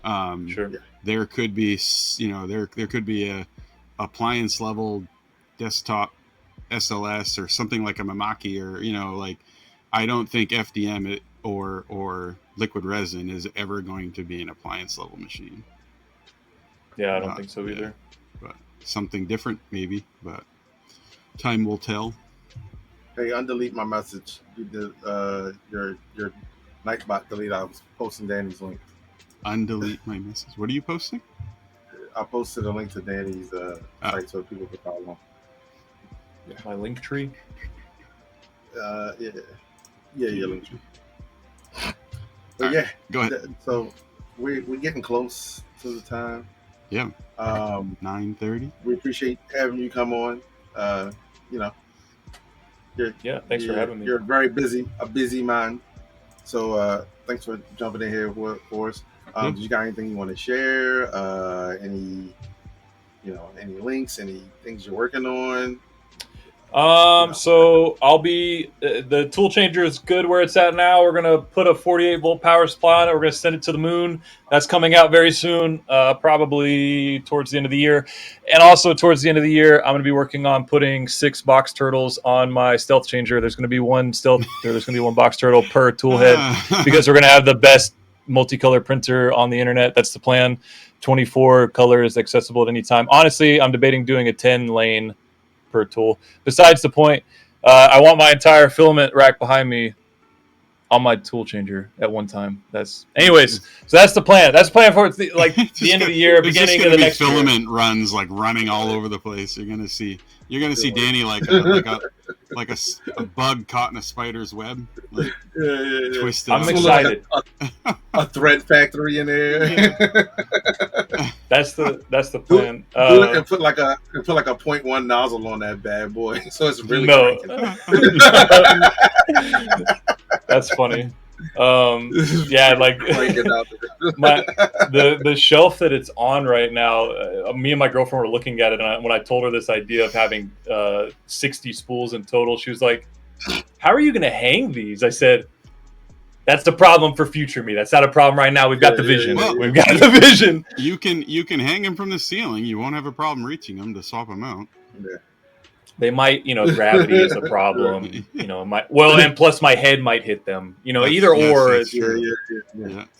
Sure. There could be, there could be a appliance level desktop SLS or something like a Mamaki, or I don't think FDM or liquid resin is ever going to be an appliance level machine. Yeah, I don't think so either. But something different, maybe. But time will tell. Hey, undelete my message. You did your Nightbot delete. I was posting Danny's link. Undelete my message. What are you posting? I posted a link to Danny's site so people can follow him. Yeah. My link tree. Your link tree. But yeah, go ahead. So we're getting close to the time. Yeah. 9:30. We appreciate having you come on. Thanks for having me. You're a busy man. So thanks for jumping in here for us. Did you got anything you want to share? Any links, any things you're working on? So I'll be the Toolchanger is good where it's at now. We're gonna put a 48-volt power supply on it. We're gonna send it to the moon. That's coming out very soon, probably towards the end of the year. And also towards the end of the year, I'm gonna be working on putting 6 box turtles on my stealth changer. There's gonna be one box turtle per tool head, because we're gonna have the best multicolor printer on the internet. That's the plan. 24 colors, accessible at any time. Honestly, I'm debating doing a 10 lane per tool. Besides the point, I want my entire filament rack behind me on my tool changer at one time. Anyways, so that's the plan. That's the plan for the end of the year, beginning of the next filament year. Runs running all over the place. You're gonna see Danny like a bug caught in a spider's web, twisted. I'm excited. A thread factory in there. That's the plan. And put like a 0.1 nozzle on that bad boy, so it's really That's funny. Yeah, like the shelf that it's on right now. Me and my girlfriend were looking at it, and when I told her this idea of having 60 spools in total, she was like, "How are you going to hang these?" I said, "That's the problem for future me. That's not a problem right now. We've got the vision. We've got the vision. You can hang them from the ceiling. You won't have a problem reaching them to swap them out." Yeah. They might, gravity is a problem. And plus my head might hit them. It's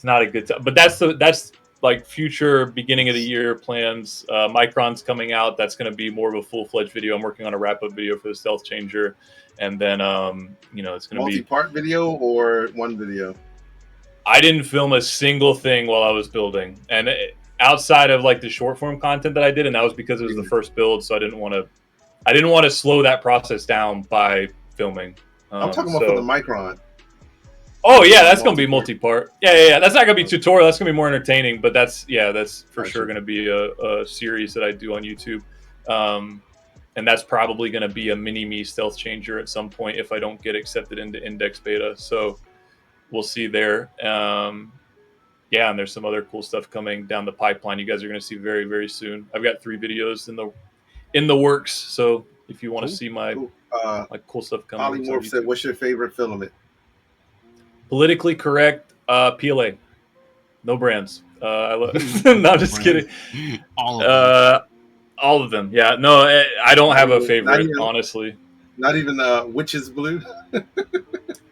not a good time. But that's like future beginning of the year plans. Micron's coming out. That's going to be more of a full-fledged video. I'm working on a wrap-up video for the Stealth Changer, and then it's going to be multi-part video or one video. I didn't film a single thing while I was building, and outside of like the short form content that I did, and that was because it was the first build, so I didn't want to slow that process down by filming. I'm talking about for the Micron. Oh yeah, that's gonna be multi-part. Yeah. That's not gonna be tutorial. That's gonna be more entertaining. But that's for sure gonna be a series that I do on YouTube. And that's probably going to be a mini-me stealth changer at some point if I don't get accepted into index beta. So we'll see there. And there's some other cool stuff coming down the pipeline. You guys are going to see very, very soon. I've got 3 videos in the works. So if you want to see my cool stuff coming, Polymorph said, "What's your favorite filament?" Politically correct PLA. No brands. No, I'm just kidding. All of them. All of them. Yeah. No, I don't have a favorite, honestly. Not even Witch's Blue.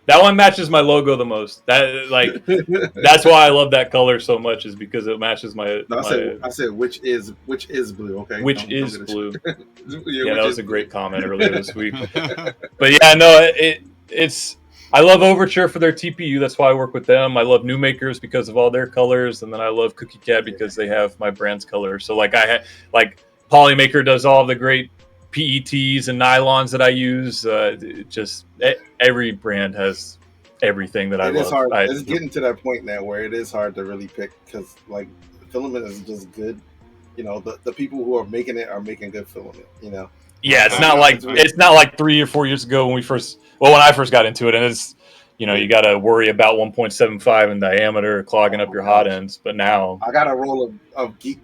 That one matches my logo the most. That's why I love that color so much, is because it matches my. No, I said which is blue. Okay. Which is blue. Yeah, that was a great comment earlier this week. But yeah, no, it's. I love Overture for their TPU. That's why I work with them. I love New Makers because of all their colors, and then I love Cookie Cat because they have my brand's color. So Polymaker does all the great PETs and nylons that I use. Just every brand has everything that I love. It is hard. It's getting to that point now where it is hard to really pick, because like filament is just good. You know, the people who are making it are making good filament. You know. Yeah, it's not like 3 or 4 years ago when I first got into it, and it's, you got to worry about 1.75 in diameter clogging up your hot ends. But now I got a roll of Geek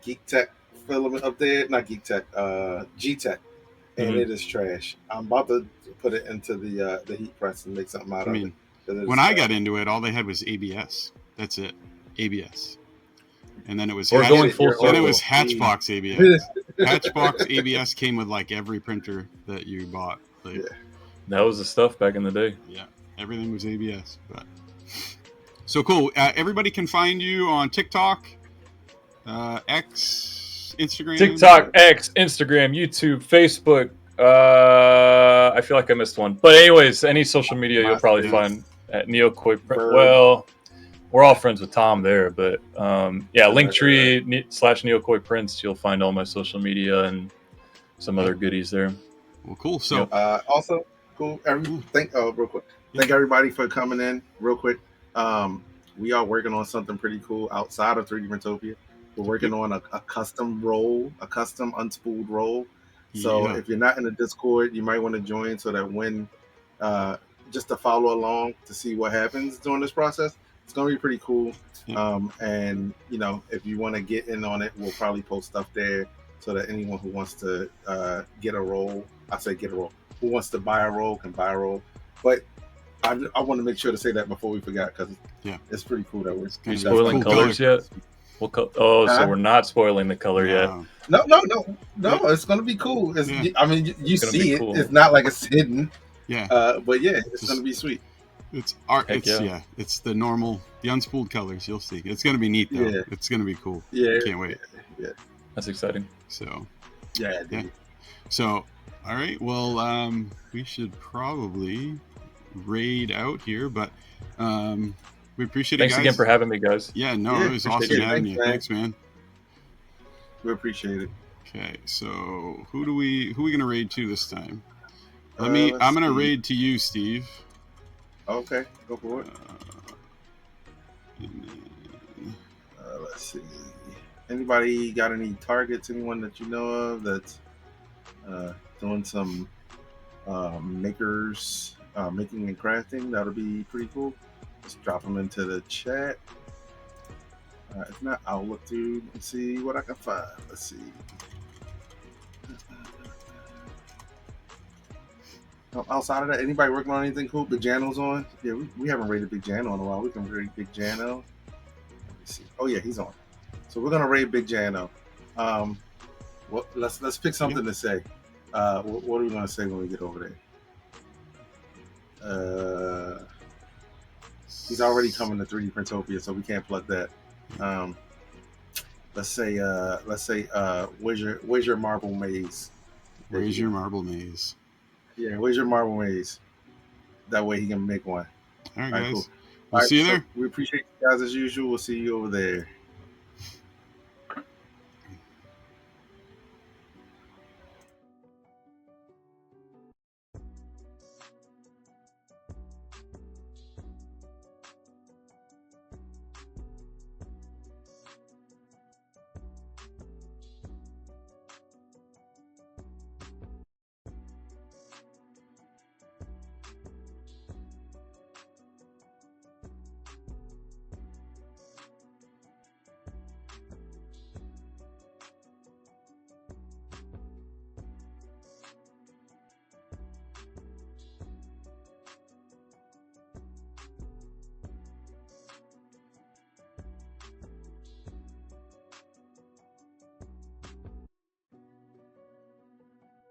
Geek Tech filament up there, not Geek Tech, G Tech, and it is trash. I'm about to put it into the heat press and make something out of it. When I got into it, all they had was ABS. That's it, ABS. And then it was Hatchbox ABS. Hatchbox ABS came with like every printer that you bought. That was the stuff back in the day. Yeah, everything was ABS. But so cool. Everybody can find you on TikTok, X, Instagram. TikTok, X, Instagram, YouTube, Facebook. I feel like I missed one. But anyways, any social media you'll probably find at NeoKoi. Well, we're all friends with Tom there, but Linktree /NeoKoi Prints. You'll find all my social media and some other goodies there. Well, cool. So also cool. Real quick. Thank everybody for coming in. Real quick. We are working on something pretty cool outside of 3D Printopia. We're working on a custom roll, a custom unspooled roll. So if you're not in the Discord, you might want to join so that when just to follow along to see what happens during this process. It's going to be pretty cool. And, if you want to get in on it, we'll probably post stuff there so that anyone who wants to get a roll, who wants to buy a roll can buy a roll. But I want to make sure to say that before we forgot, because it's pretty cool that we're spoiling colors yet. So we're not spoiling the color yet. No. It's going to be cool. I mean, you see it. Cool. It's not like it's hidden. Yeah. But it's going to be sweet. It's art. It's the normal, the unspooled colors. You'll see. It's going to be neat though. Yeah. It's going to be cool. Yeah. Can't wait. Yeah. That's exciting. So. Yeah. So, all right. Well, we should probably raid out here, but we appreciate it. Thanks again for having me, guys. Yeah. No, it was awesome having you. Thanks, man. We appreciate it. Okay. So who are we gonna raid to this time? I'm gonna raid to you, Steve. Okay, go for it. Let's see. Anybody got any targets? Anyone that you know of that's doing some making and crafting? That'll be pretty cool. Just drop them into the chat. If not, I'll look through and see what I can find. Let's see. Outside of that, anybody working on anything cool? Big Jano's on? Yeah, we haven't rated Big Jano in a while. We can rate Big Jano. Let me see. Oh yeah, he's on. So we're gonna rate Big Jano. Let's pick something to say. What are we gonna say when we get over there? He's already coming to 3D Printopia, so we can't plug that. Let's say where's your marble maze? Where's your marble maze? Yeah, where's your marble maze? That way he can make one. All right, guys. Cool. We'll see you there. We appreciate you guys as usual. We'll see you over there.